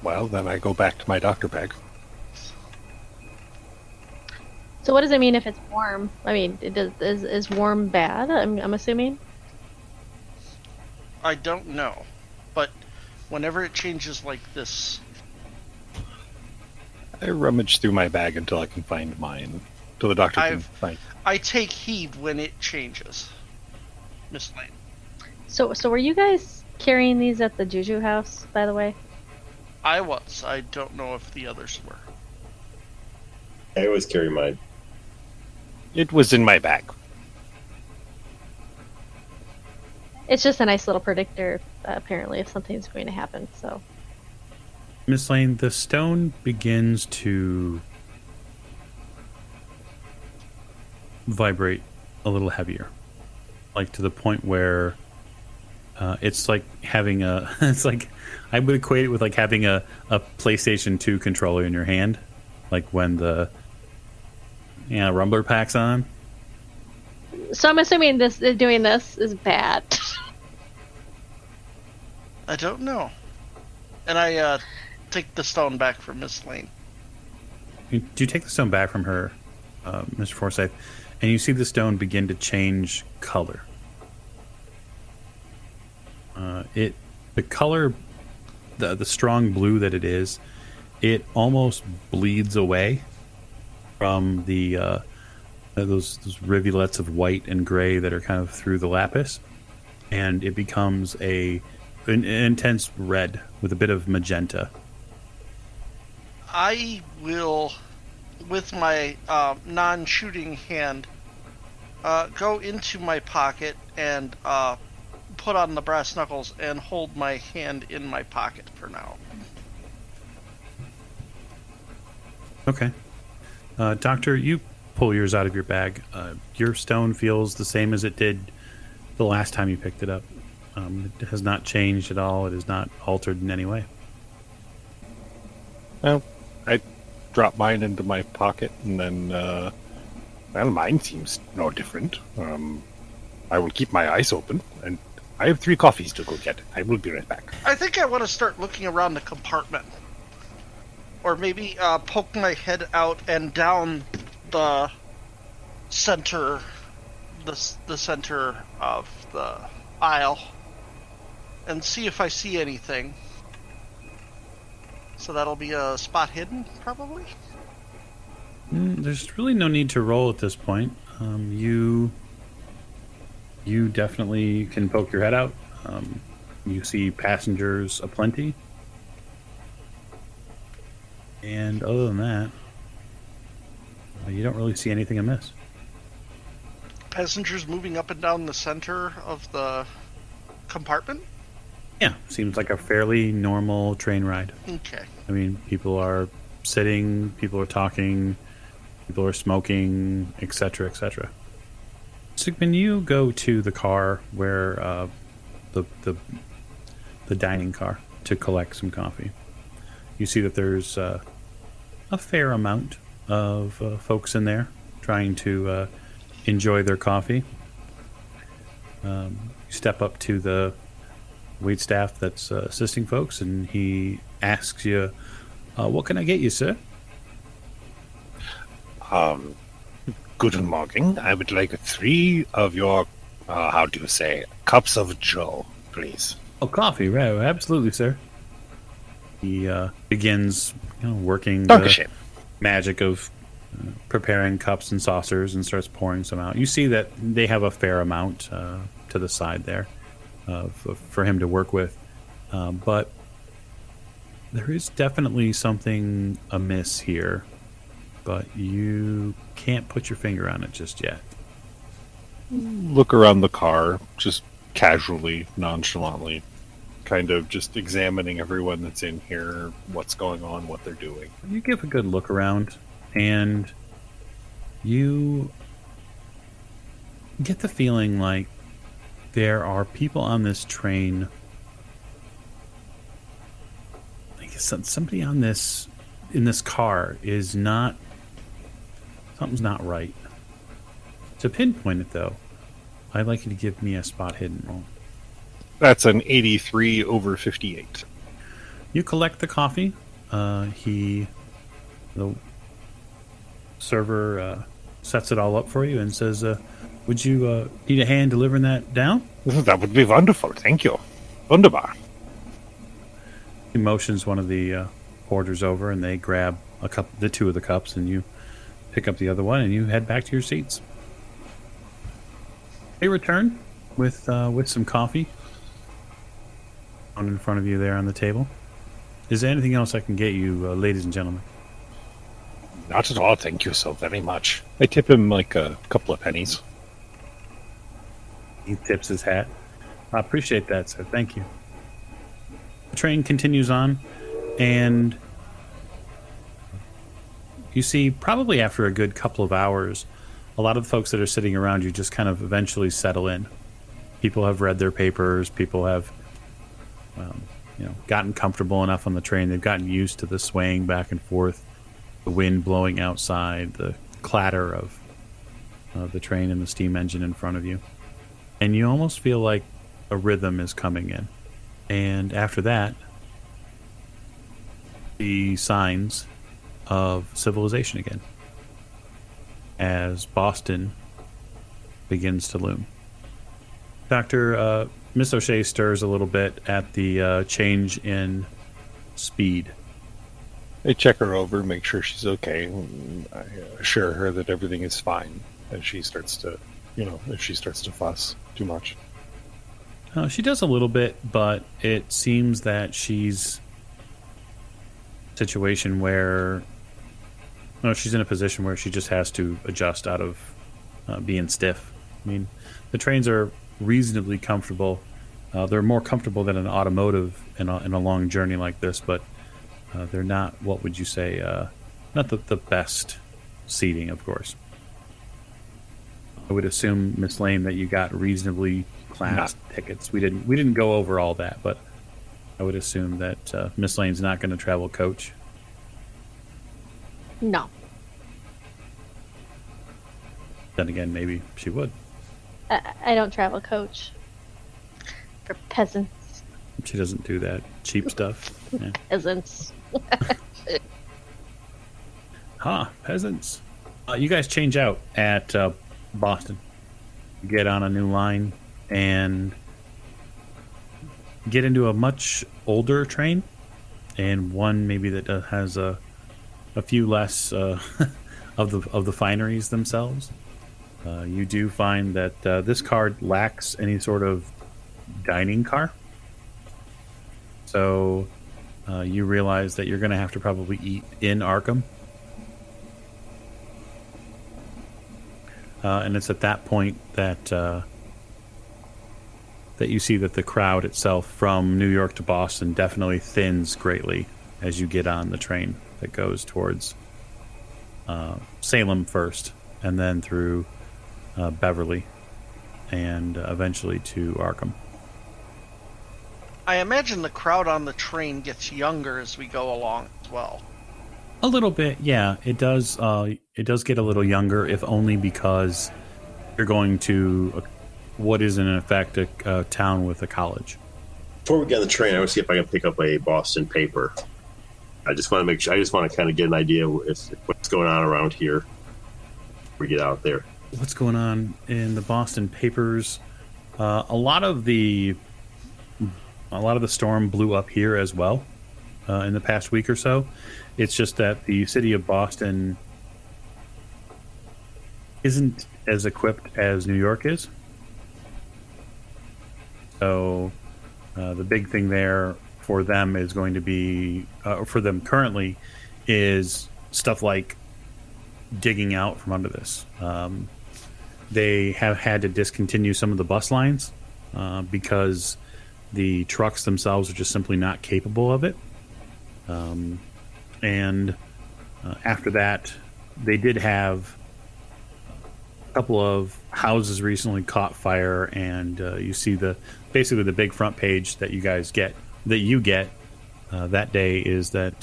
Well, then I go back to my doctor bag. so what does it mean if it's warm? I mean, is warm bad? I'm assuming. I don't know, but whenever it changes like this, I rummage through my bag until I can find mine. Till the doctor can find. I take heed when it changes. Miss Lane. So were you guys carrying these at the Juju house, by the way? I was. I don't know if the others were. I always carry mine. It was in my bag. It's just a nice little predictor, apparently, if something's going to happen. So, Miss Lane, the stone begins to vibrate a little heavier, like to the point where it's like having it's like, I would equate it with like having a PlayStation 2 controller in your hand, like when the Rumbler pack's on. so I'm assuming doing this is bad. I don't know. And I take the stone back from Miss Lane. Do you take the stone back from her, Mr. Forsyth, and you see the stone begin to change color? The color, the strong blue that it is, it almost bleeds away from the those rivulets of white and gray that are kind of through the lapis, and it becomes an intense red with a bit of magenta. I will, with my non-shooting hand, go into my pocket and put on the brass knuckles and hold my hand in my pocket for now. Okay. Doctor, you pull yours out of your bag. Your stone feels the same as it did the last time you picked it up. It has not changed at all. It is not altered in any way. Well, I drop mine into my pocket, and then, well, mine seems no different. I will keep my eyes open, and I have 3 coffees to go get. I will be right back. I think I want to start looking around the compartment. Or maybe poke my head out and down the center, the center of the aisle, and see if I see anything. So that'll be a spot hidden, probably? There's really no need to roll at this point. You definitely can poke your head out. You see passengers aplenty. And other than that, you don't really see anything amiss. Passengers moving up and down the center of the compartment? Yeah, seems like a fairly normal train ride. Okay. I mean, people are sitting, people are talking, people are smoking, etc., etc. Sigmund, you go to the car where the dining car to collect some coffee. You see that there's a fair amount of folks in there trying to enjoy their coffee. You step up to the wait staff that's assisting folks, and he asks you, "What can I get you, sir?" Guten Morgen. I would like 3 of your, how do you say, cups of Joe, please. Oh, coffee, right? Absolutely, sir. He begins working Dankeschön. the magic of preparing cups and saucers and starts pouring some out. You see that they have a fair amount to the side there for him to work with. But there is definitely something amiss here, but you can't put your finger on it just yet. Look around the car, just casually, nonchalantly, kind of just examining everyone that's in here, what's going on, what they're doing. You give a good look around, and you get the feeling like there are people on this train. I guess somebody on this in this car is not. Something's not right. To pinpoint it, though, I'd like you to give me a spot hidden roll. That's an 83 over 58. You collect the coffee. The server sets it all up for you and says, would you need a hand delivering that down? That would be wonderful. Thank you. Wunderbar. He motions one of the porters over, and they grab the 2 of the cups, and you pick up the other one, and you head back to your seats. They return with some coffee on in front of you there on the table. Is there anything else I can get you, ladies and gentlemen? Not at all. Thank you so very much. I tip him like a couple of pennies. He tips his hat. I appreciate that, sir. Thank you. The train continues on, and you see, probably after a good couple of hours, a lot of the folks that are sitting around you just kind of eventually settle in. People have read their papers. People have, gotten comfortable enough on the train. They've gotten used to the swaying back and forth, the wind blowing outside, the clatter of the train and the steam engine in front of you. And you almost feel like a rhythm is coming in. And after that, the signs of civilization again as Boston begins to loom. Miss O'Shea stirs a little bit at the change in speed. I check her over, make sure she's okay, and I assure her that everything is fine. And she starts to, if she starts to fuss too much. She does a little bit, but it seems that she's situation where she's in a position where she just has to adjust out of being stiff. I mean, the trains are reasonably comfortable. They're more comfortable than an automotive in a long journey like this, but they're not, what would you say, not the best seating, of course. I would assume, Miss Lane, that you got reasonably class tickets. We didn't go over all that, but I would assume that Miss Lane's not going to travel coach. No. Then again, maybe she would. I don't travel coach. For peasants. She doesn't do that cheap stuff. Yeah. Peasants. Peasants. You guys change out at Boston. You get on a new line and get into a much older train, and one maybe that has a few less of the fineries themselves. You do find that this card lacks any sort of dining car, so you realize that you're going to have to probably eat in Arkham. And it's at that point that you see that the crowd itself from New York to Boston definitely thins greatly as you get on the train that goes towards Salem first, and then through Beverly, and eventually to Arkham. I imagine the crowd on the train gets younger as we go along as well. A little bit, yeah. It does. It does get a little younger, if only because you're going to what is in effect a town with a college. Before we get on the train, I want to see if I can pick up a Boston paper. I just want to make sure. I just want to kind of get an idea of what's going on around here. Before we get out there. What's going on in the Boston papers? A lot of the storm blew up here as well in the past week or so. It's just that the city of Boston isn't as equipped as New York is. So the big thing there for them is going to be, for them currently, is stuff like digging out from under this. They have had to discontinue some of the bus lines because the trucks themselves are just simply not capable of it. And after that, they did have a couple of houses recently caught fire, and you see basically the big front page that you get that day is that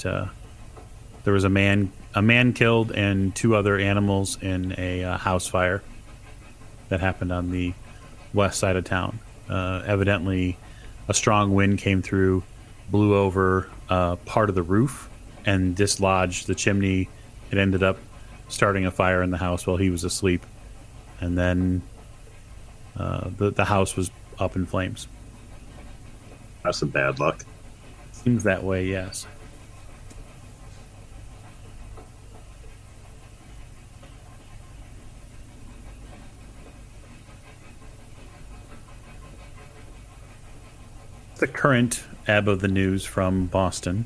there was a man killed and 2 other animals in a house fire that happened on the west side of town. Evidently, a strong wind came through, blew over part of the roof, and dislodged the chimney. It ended up starting a fire in the house while he was asleep, and then the house was up in flames. That's some bad luck. Seems that way, yes. The current ebb of the news from Boston.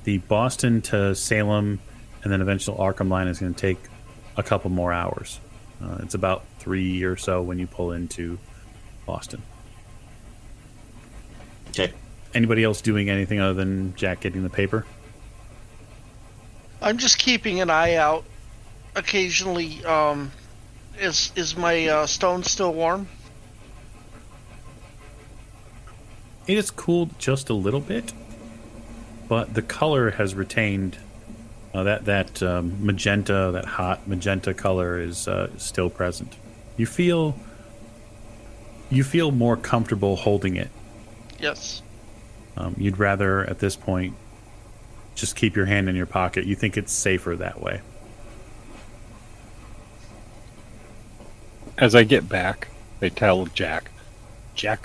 The Boston to Salem and then eventual Arkham line is going to take a couple more hours. It's about 3 or so when you pull into Boston. Okay. Anybody else doing anything other than Jack getting the paper? I'm just keeping an eye out. Occasionally, is my stone still warm? It is cooled just a little bit, but the color has retained. That magenta, that hot magenta color is still present. You feel more comfortable holding it. Yes. You'd rather, at this point, just keep your hand in your pocket. You think it's safer that way. As I get back, I tell Jack,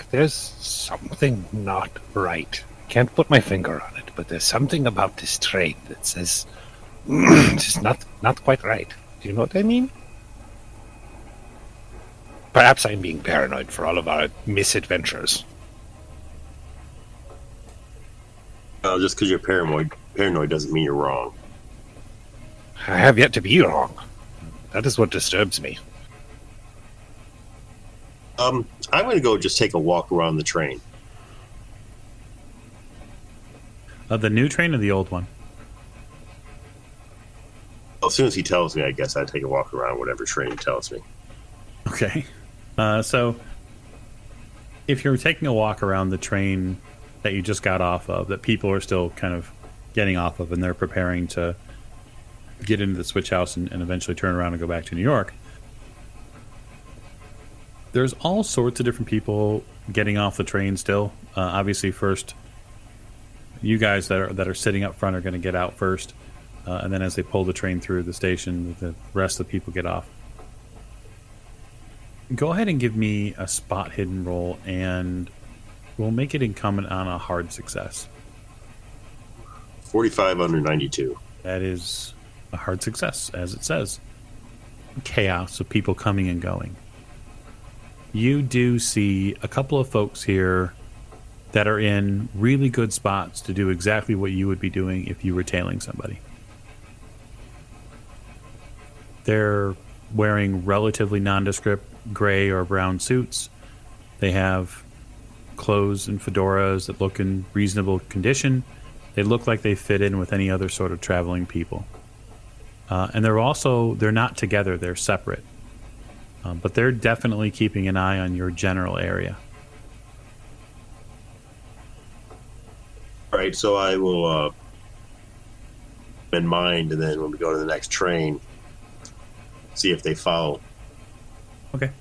there's something not right. Can't put my finger on it, but there's something about this train that says it's not quite right. Do you know what I mean? Perhaps I'm being paranoid for all of our misadventures. Well, just because you're paranoid doesn't mean you're wrong. I have yet to be wrong. That is what disturbs me. I'm going to go just take a walk around the train. The new train or the old one? Well, as soon as he tells me, I guess I'd take a walk around whatever train he tells me. Okay. So if you're taking a walk around the train that you just got off of, that people are still kind of getting off of, and they're preparing to get into the switch house and eventually turn around and go back to New York, there's all sorts of different people getting off the train still. Obviously, first, you guys that are sitting up front are going to get out first, and then as they pull the train through the station, the rest of the people get off. Go ahead and give me a spot hidden roll, and we'll make it incumbent on a hard success. 45 under 92. That is a hard success, as it says. Chaos of people coming and going. You do see a couple of folks here that are in really good spots to do exactly what you would be doing if you were tailing somebody. They're wearing relatively nondescript gray or brown suits. They have clothes and fedoras that look in reasonable condition. They look like they fit in with any other sort of traveling people. And they're not together, they're separate. But they're definitely keeping an eye on your general area. All right, so I will in mind, and then when we go to the next train, see if they follow. Okay.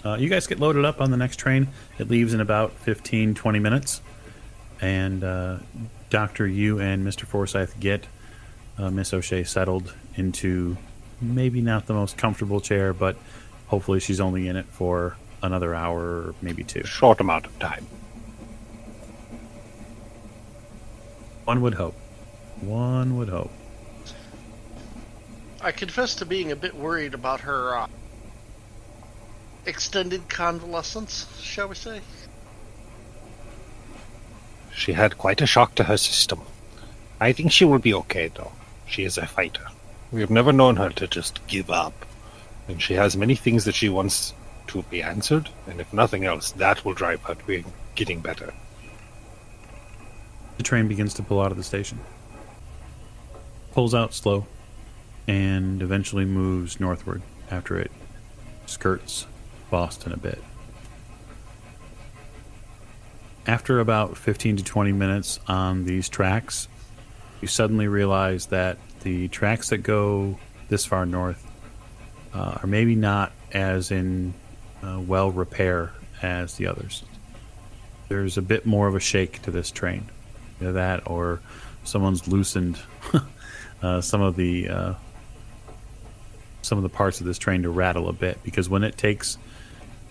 You guys get loaded up on the next train. It leaves in about 15, 20 minutes. And Dr. you and Mr. Forsyth get Miss O'Shea settled into maybe not the most comfortable chair, but hopefully she's only in it for another hour or maybe two. Short amount of time. One would hope. One would hope. I confess to being a bit worried about her extended convalescence, shall we say. She had quite a shock to her system. I think she will be okay, though. She is a fighter. We have never known her to just give up. And she has many things that she wants to be answered, and if nothing else, that will drive her to be getting better. The train begins to pull out of the station. Pulls out slow, and eventually moves northward after it skirts Boston a bit. After about 15 to 20 minutes on these tracks, you suddenly realize that the tracks that go this far north are maybe not as in well repair as the others. There's a bit more of a shake to this train. Either that or someone's loosened some of the parts of this train to rattle a bit, because when it takes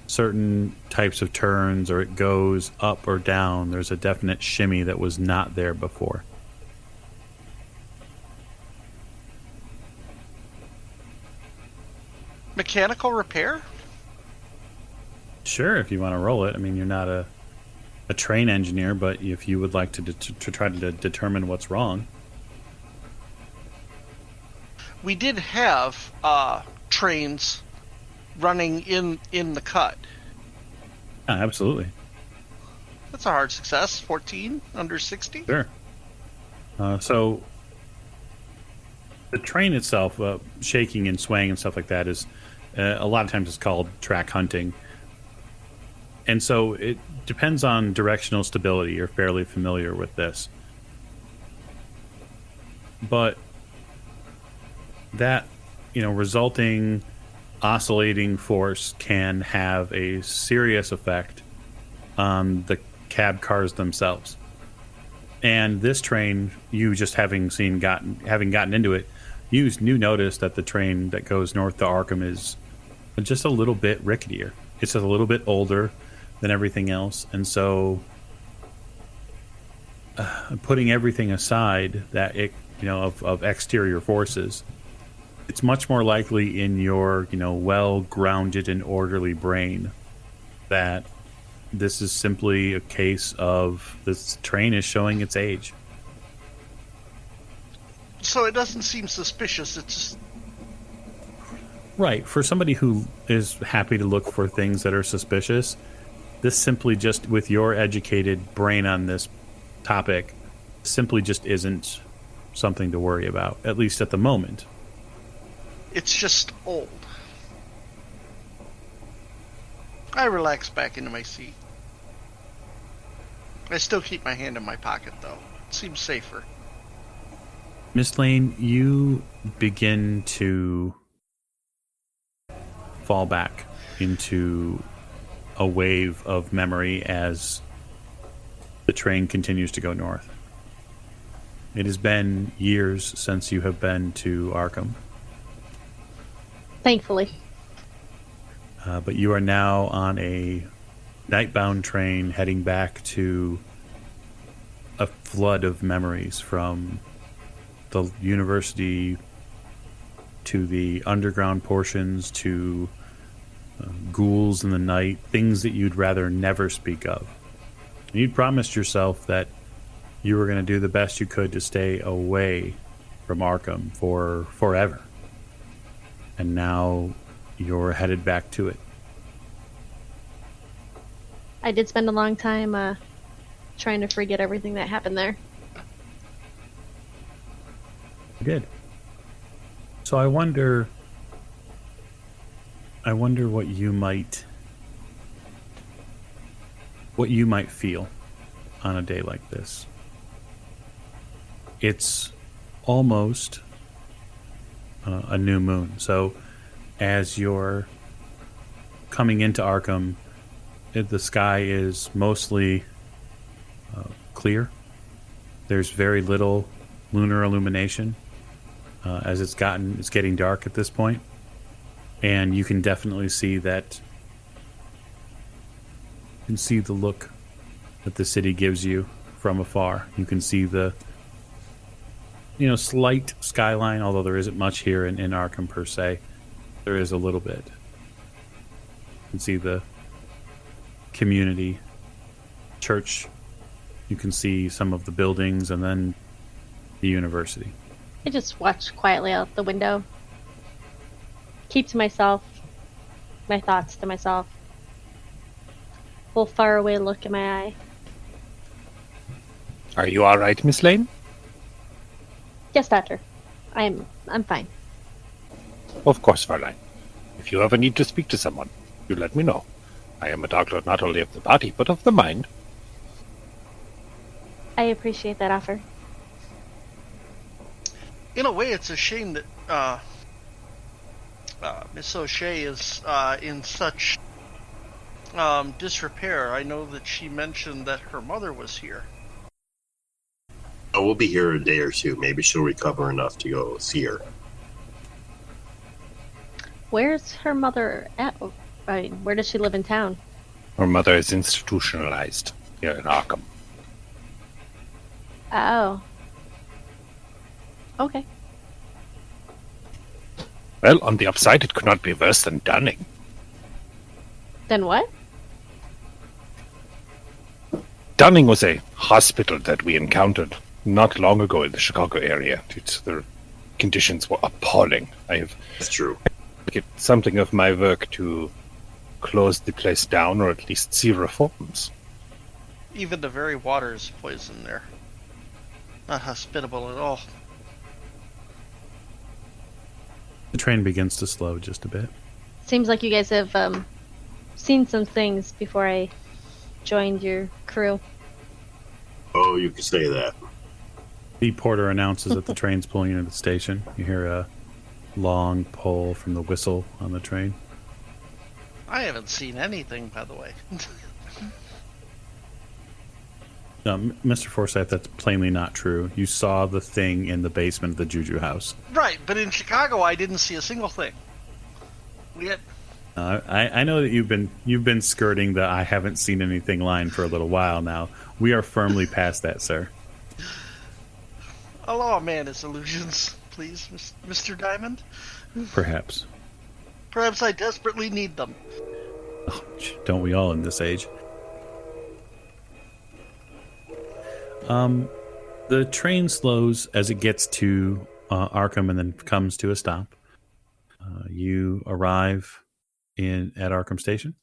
certain types of turns or it goes up or down, there's a definite shimmy that was not there before. Mechanical repair? Sure, if you want to roll it. I mean, you're not a train engineer, but if you would like to try to determine what's wrong. We did have trains running in the cut. Yeah, absolutely. That's a hard success. 14 under 60. Sure. So the train itself, shaking and swaying and stuff like that, is a lot of times it's called track hunting. And so it depends on directional stability. You're fairly familiar with this. But that, resulting oscillating force can have a serious effect on the cab cars themselves. And this train, you just having gotten into it, you notice that the train that goes north to Arkham is just a little bit ricketier. It's a little bit older than everything else, and so putting everything aside that of exterior forces, it's much more likely in your well-grounded and orderly brain that this is simply a case of this train is showing its age. So it doesn't seem suspicious. It's just... Right. For somebody who is happy to look for things that are suspicious, this simply just, with your educated brain on this topic, simply just isn't something to worry about, at least at the moment. It's just old. I relax back into my seat. I still keep my hand in my pocket, though. It seems safer. Miss Lane, you begin to fall back into a wave of memory as the train continues to go north. It has been years since you have been to Arkham. Thankfully. But you are now on a nightbound train heading back to a flood of memories, from the university to the underground portions to ghouls in the night, things that you'd rather never speak of. You'd promised yourself that you were going to do the best you could to stay away from Arkham for forever. And now you're headed back to it. I did spend a long time trying to forget everything that happened there. You did. So I wonder what you might feel on a day like this. It's almost a new moon. So as you're coming into Arkham, the sky is mostly clear. There's very little lunar illumination as it's getting dark at this point. And you can definitely see that. You can see the look that the city gives you from afar. You can see the slight skyline, although there isn't much here in Arkham per se. There is a little bit. You can see the community church. You can see some of the buildings and then the university. I just watched quietly out the window. Keep to myself, my thoughts to myself. Full far away look in my eye. Are you all right, Miss Lane? Yes, Doctor. I'm fine. Of course, Fraulein. If you ever need to speak to someone, you let me know. I am a doctor not only of the body, but of the mind. I appreciate that offer. In a way, it's a shame that Miss O'Shea is in such disrepair. I know that she mentioned that her mother was here. Oh, we'll be here a day or two. Maybe she'll recover enough to go see her. Where's her mother at? Where does she live in town? Her mother is institutionalized here in Arkham. Oh. Okay. Well, on the upside, it could not be worse than Dunning. Then what? Dunning was a hospital that we encountered not long ago in the Chicago area. The conditions were appalling. I have That's true. made something of my work to close the place down, or at least see reforms. Even the very water is poison there. Not hospitable at all. The train begins to slow just a bit. Seems like you guys have seen some things before I joined your crew. Oh, you could say that. The porter announces that the train's pulling into the station. You hear a long pull from the whistle on the train. I haven't seen anything, by the way. Mr. Forsyth, that's plainly not true. You saw the thing in the basement of the Juju house. Right, but in Chicago, I didn't see a single thing. We had... I know that you've been skirting the I haven't seen anything line for a little while now. We are firmly past that, sir. Allow a man his illusions, please, Mr. Diamond. Perhaps. Perhaps I desperately need them. Oh, don't we all in this age? The train slows as it gets to Arkham and then comes to a stop. You arrive at Arkham Station,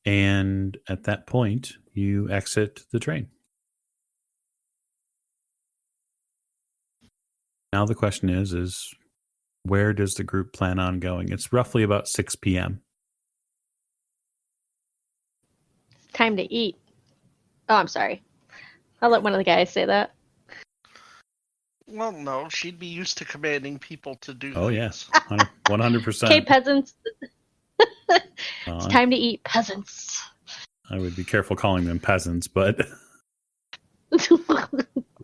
and at that point, you exit the train. Now the question is where does the group plan on going? It's roughly about 6 p.m. It's time to eat. Oh, I'm sorry. I'll let one of the guys say that. Well, no, she'd be used to commanding people to do Oh, things. yes. 100%. Okay, peasants. It's time to eat, peasants. I would be careful calling them peasants, but...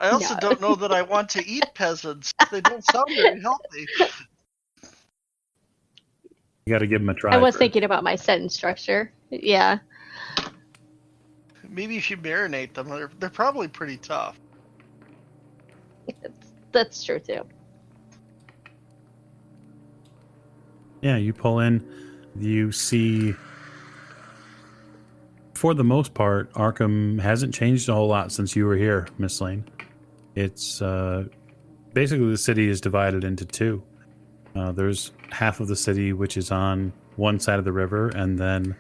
I also don't know that I want to eat peasants. They don't sound very healthy. You got to give them a try. I was thinking about my sentence structure. Yeah. Maybe if you marinate them, they're probably pretty tough. That's true, too. Yeah, you pull in, you see, for the most part, Arkham hasn't changed a whole lot since you were here, Miss Lane. It's basically the city is divided into two. There's half of the city which is on one side of the river, and then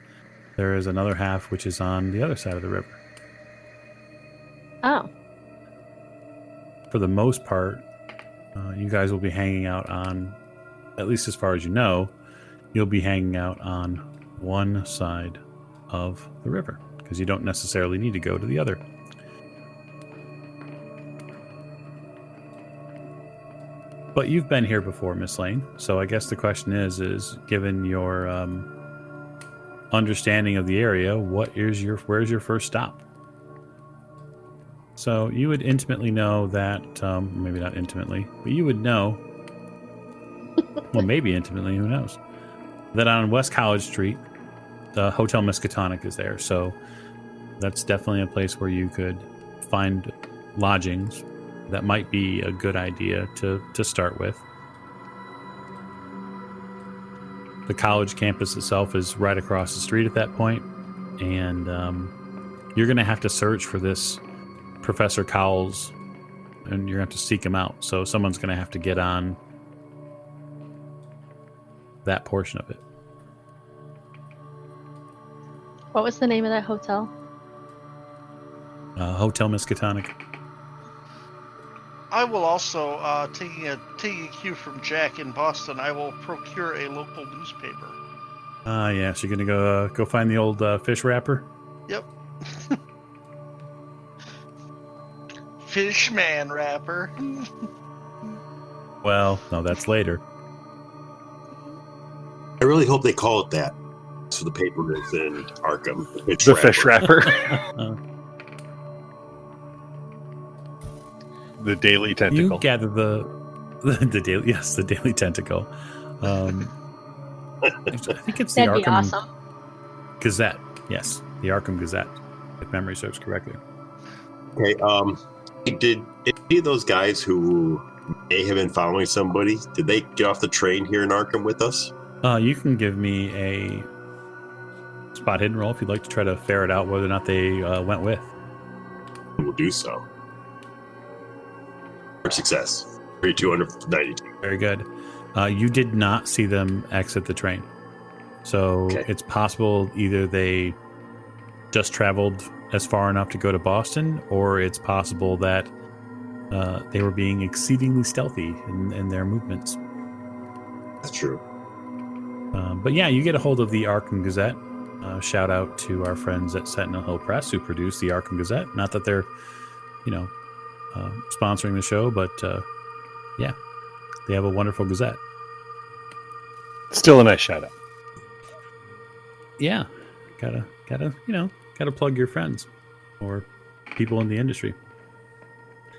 there is another half which is on the other side of the river. Oh. For the most part, you guys will be hanging out on, at least as far as you know, you'll be hanging out on one side of the river, because you don't necessarily need to go to the other. But you've been here before, Miss Lane, so I guess the question is given your understanding of the area, where's your first stop? So you would intimately know that, maybe not intimately, but you would know, well, maybe intimately, who knows, that on West College Street, the Hotel Miskatonic is there. So that's definitely a place where you could find lodgings. That might be a good idea to start with. The college campus itself is right across the street at that point, and you're going to have to search for this Professor Cowles, and you're going to have to seek him out. So someone's going to have to get on that portion of it. What was the name of that hotel? Hotel Miskatonic. I will also, taking a cue from Jack in Boston, I will procure a local newspaper. Yeah, so you're going to go find the old fish wrapper? Yep. Fishman wrapper. Well, no, that's later. I really hope they call it that. So the paper that's in Arkham. The fish wrapper. The Daily Tentacle. You gather the daily, yes, the Daily Tentacle. I think it's the That'd be Arkham awesome. Gazette. Yes, the Arkham Gazette, if memory serves correctly. Okay. Did any of those guys who may have been following somebody, did they get off the train here in Arkham with us? You can give me a spot hidden roll if you'd like to try to ferret out whether or not they went with. We'll do so. Success. 292. Very good. You did not see them exit the train. So It's possible either they just traveled as far enough to go to Boston, or it's possible that they were being exceedingly stealthy in their movements. That's true. But yeah, you get a hold of the Arkham Gazette. Shout out to our friends at Sentinel Hill Press who produce the Arkham Gazette. Not that they're, sponsoring the show, but yeah, they have a wonderful Gazette. Still a nice shout out. Yeah, gotta plug your friends, or people in the industry.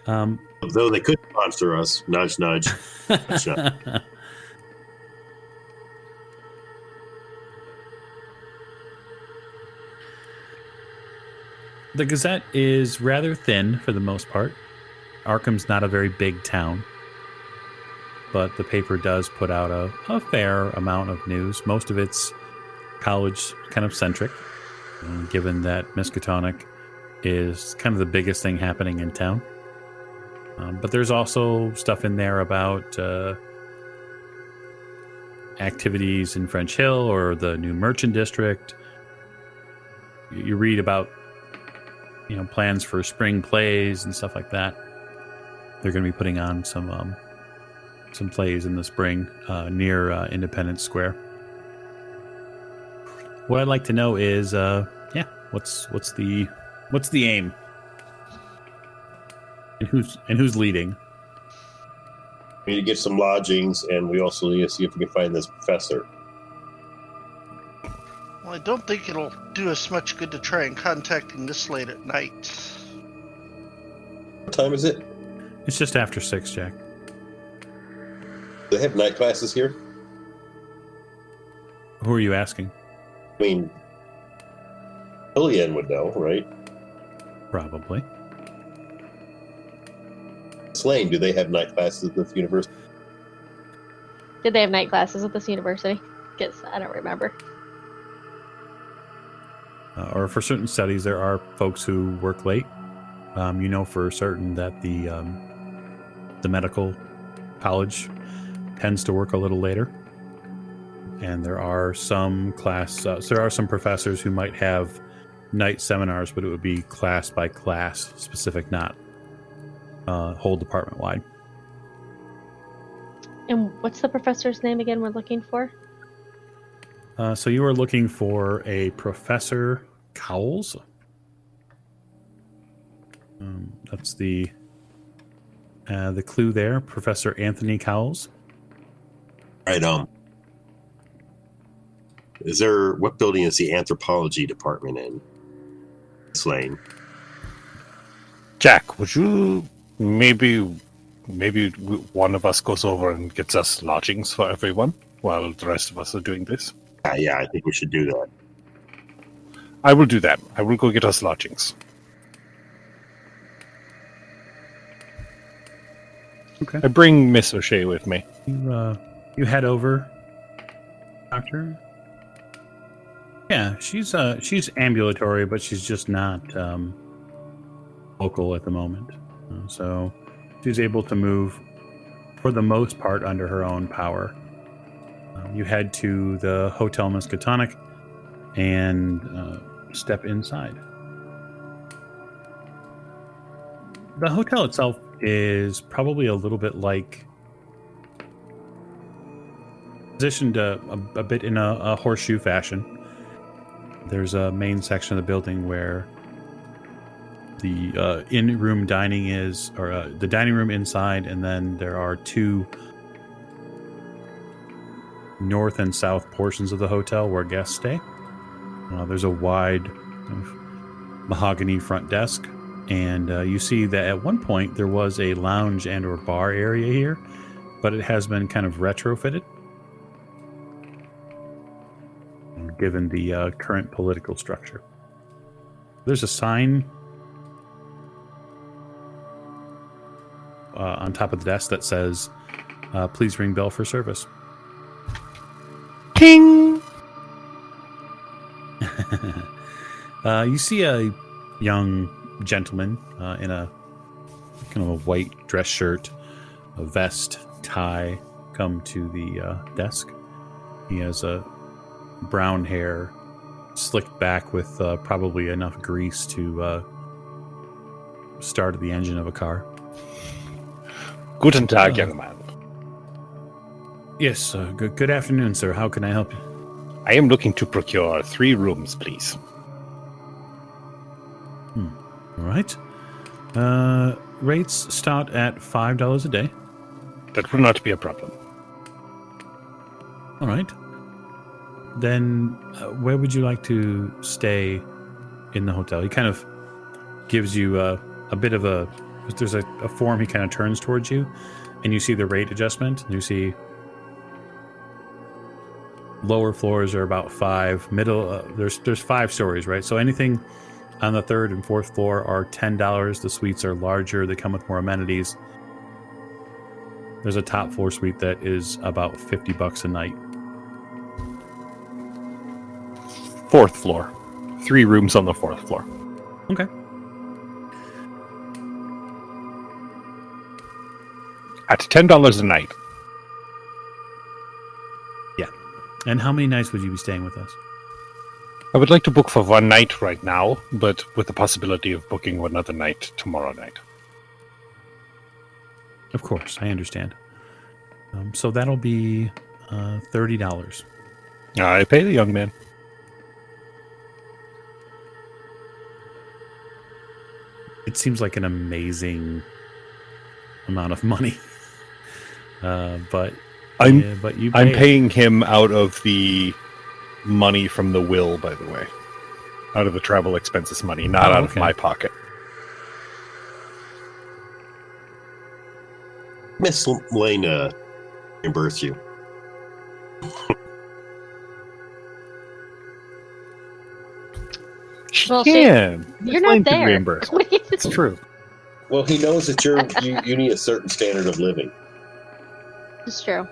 Though they could sponsor us, nudge, nudge. Nudge, nudge. The Gazette is rather thin for the most part. Arkham's not a very big town, but the paper does put out a fair amount of news. Most of it's college kind of centric, given that Miskatonic is kind of the biggest thing happening in town. But there's also stuff in there about activities in French Hill or the new Merchant District. You read about plans for spring plays and stuff like that. They're going to be putting on some plays in the spring near Independence Square. What I'd like to know is, what's the aim, and who's leading? We need to get some lodgings, and we also need to see if we can find this professor. Well, I don't think it'll do us much good to try and contact him this late at night. What time is it? It's just after 6, Jack. Do they have night classes here? Who are you asking? I mean, Lillian would know, right? Probably. Slane, do they have night classes at this university? Did they have night classes at this university? Guess I don't remember. Or for certain studies, there are folks who work late. For certain that the medical college tends to work a little later, and there are some professors who might have night seminars, but it would be class by class specific, not whole department wide. And what's the professor's name again we're looking for? So you are looking for a Professor Cowles. That's the clue there, Professor Anthony Cowles. Right. What building is the anthropology department in? Slane. Jack, would you maybe one of us goes over and gets us lodgings for everyone while the rest of us are doing this? Yeah, I think we should do that. I will do that. I will go get us lodgings. Okay. I bring Miss O'Shea with me. You head over, Doctor. Yeah, she's ambulatory, but she's just not local at the moment. So she's able to move, for the most part, under her own power. You head to the Hotel Miskatonic and step inside. The hotel itself is probably a little bit positioned a bit in a horseshoe fashion. There's a main section of the building where the in-room dining is, or the dining room inside, and then there are two north and south portions of the hotel where guests stay. There's a wide mahogany front desk, and you see that at one point there was a lounge and or bar area here, but it has been kind of retrofitted given the current political structure. There's a sign on top of the desk that says, please ring bell for service. Ting! You see a young gentleman in a kind of a white dress shirt, a vest, tie, come to the desk. He has a brown hair slicked back with probably enough grease to start the engine of a car. Guten Tag, young man. Yes, good afternoon, sir. How can I help you? I am looking to procure 3 rooms, please. All right. Rates start at $5 a day. That will not be a problem. All right. Then where would you like to stay in the hotel? He kind of gives you a bit of a... There's a form he kind of turns towards you, and you see the rate adjustment. You see lower floors are about 5. Middle, there's 5 stories, right? So anything on the 3rd and 4th floor are $10. The suites are larger. They come with more amenities. There's a top floor suite that is about $50 a night. 4th floor. 3 rooms on the 4th floor. Okay. At $10 a night. Yeah. And how many nights would you be staying with us? I would like to book for 1 night right now, but with the possibility of booking another night tomorrow night. Of course, I understand. So that'll be $30. I pay the young man. It seems like an amazing amount of money. But I'm you pay paying him out of the money from the will, by the way. Out of the travel expenses money, not out of my pocket. Miss Lane reimburse you. Well, You're not there. Reimburse. It's true. Well, he knows that you need a certain standard of living. It's true.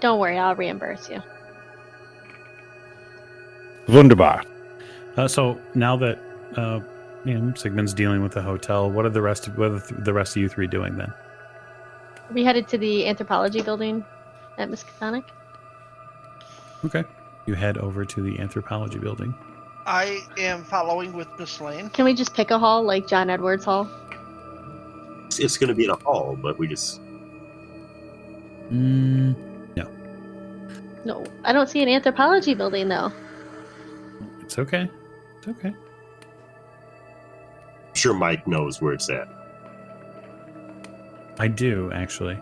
Don't worry, I'll reimburse you. Wunderbar. So now that Sigmund's dealing with the hotel, what are the rest of you 3 doing then? We headed to the anthropology building at Miskatonic. Okay. You head over to the anthropology building. I am following with Miss Lane. Can we just pick a hall like John Edwards Hall? It's going to be in a hall, but we just... No. No, I don't see an anthropology building though. It's okay. It's okay. I'm sure Mike knows where it's at. I do, actually.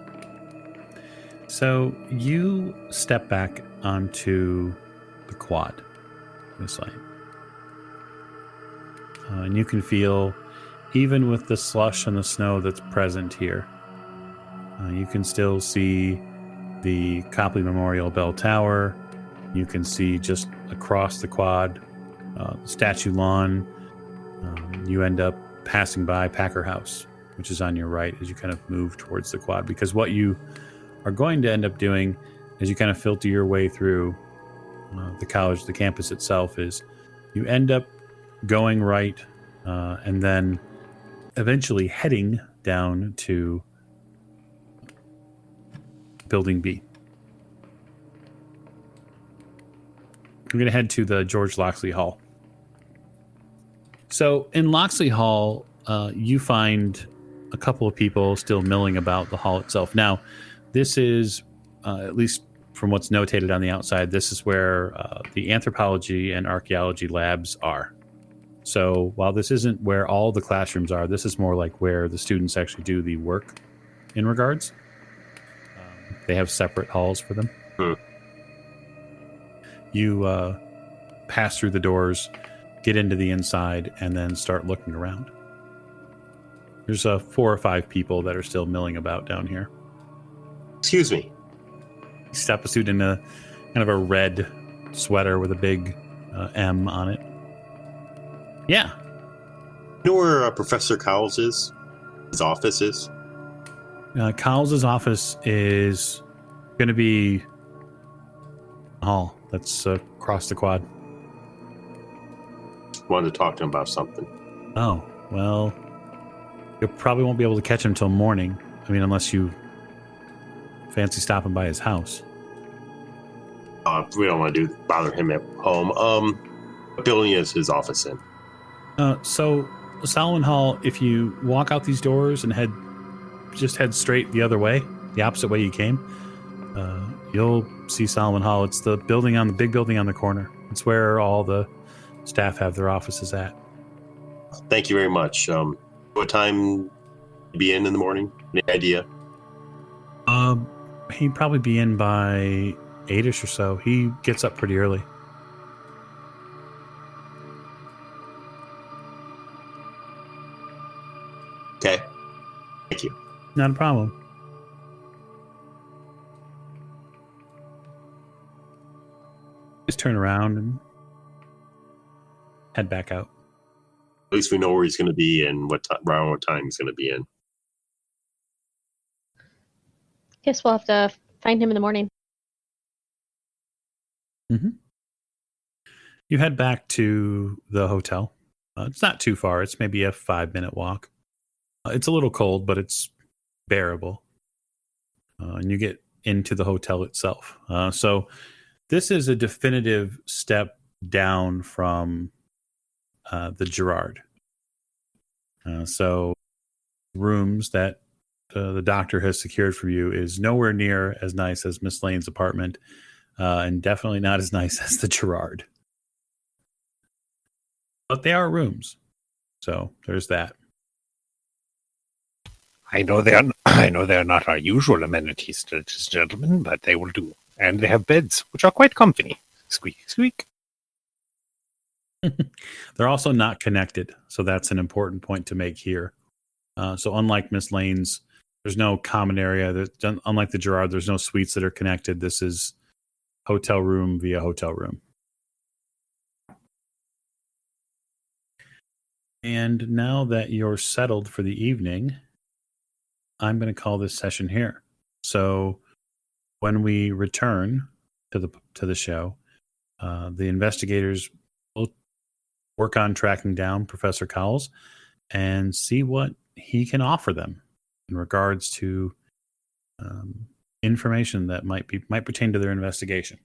So you step back onto the quad, Miss Lane. And you can feel, even with the slush and the snow that's present here, you can still see the Copley Memorial Bell Tower. You can see just across the quad, Statue Lawn. You end up passing by Packer House, which is on your right as you kind of move towards the quad. Because what you are going to end up doing as you kind of filter your way through the college, the campus itself, is you end up going right and then eventually heading down to Building B. I'm going to head to the George Loxley Hall. So in Loxley Hall, you find a couple of people still milling about the hall itself. Now, this is, at least from what's notated on the outside, this is where the anthropology and archaeology labs are. So while this isn't where all the classrooms are, this is more like where the students actually do the work in regards. They have separate halls for them. You pass through the doors, get into the inside, and then start looking around. There's 4 or 5 people that are still milling about down here. Excuse me. You step a suit in a kind of a red sweater with a big M on it. Yeah. You know where Professor Cowles is? His office is? Cowles' office is going to be a hall that's across the quad. Wanted to talk to him about something. Oh, well, you probably won't be able to catch him till morning. I mean, unless you fancy stopping by his house. We don't want to bother him at home. What building is his office in? So Solomon Hall, if you walk out these doors and head straight the other way, the opposite way you came, you'll see Solomon Hall. It's the big building on the corner. It's where all the staff have their offices at. Thank you very much. What time be in the morning? Any idea? He'd probably be in by 8ish or so. He gets up pretty early. Okay. Thank you. Not a problem. Just turn around and head back out. At least we know where he's going to be and around what time he's going to be in. Guess we'll have to find him in the morning. Mm-hmm. You head back to the hotel. It's not too far. It's maybe a 5-minute walk. It's a little cold, but it's bearable. And you get into the hotel itself. So this is a definitive step down from the Gerard. So rooms that the doctor has secured for you is nowhere near as nice as Miss Lane's apartment, and definitely not as nice as the Gerard. But they are rooms, so there's that. I know they are not our usual amenities, gentlemen, but they will do. And they have beds, which are quite comfy. Squeak, squeak. They're also not connected, so that's an important point to make here. So unlike Miss Lane's, there's no common area. Unlike the Gerard, there's no suites that are connected. This is hotel room via hotel room. And now that you're settled for the evening, I'm going to call this session here. So when we return to the show, the investigators will work on tracking down Professor Cowles and see what he can offer them in regards to information that might pertain to their investigation.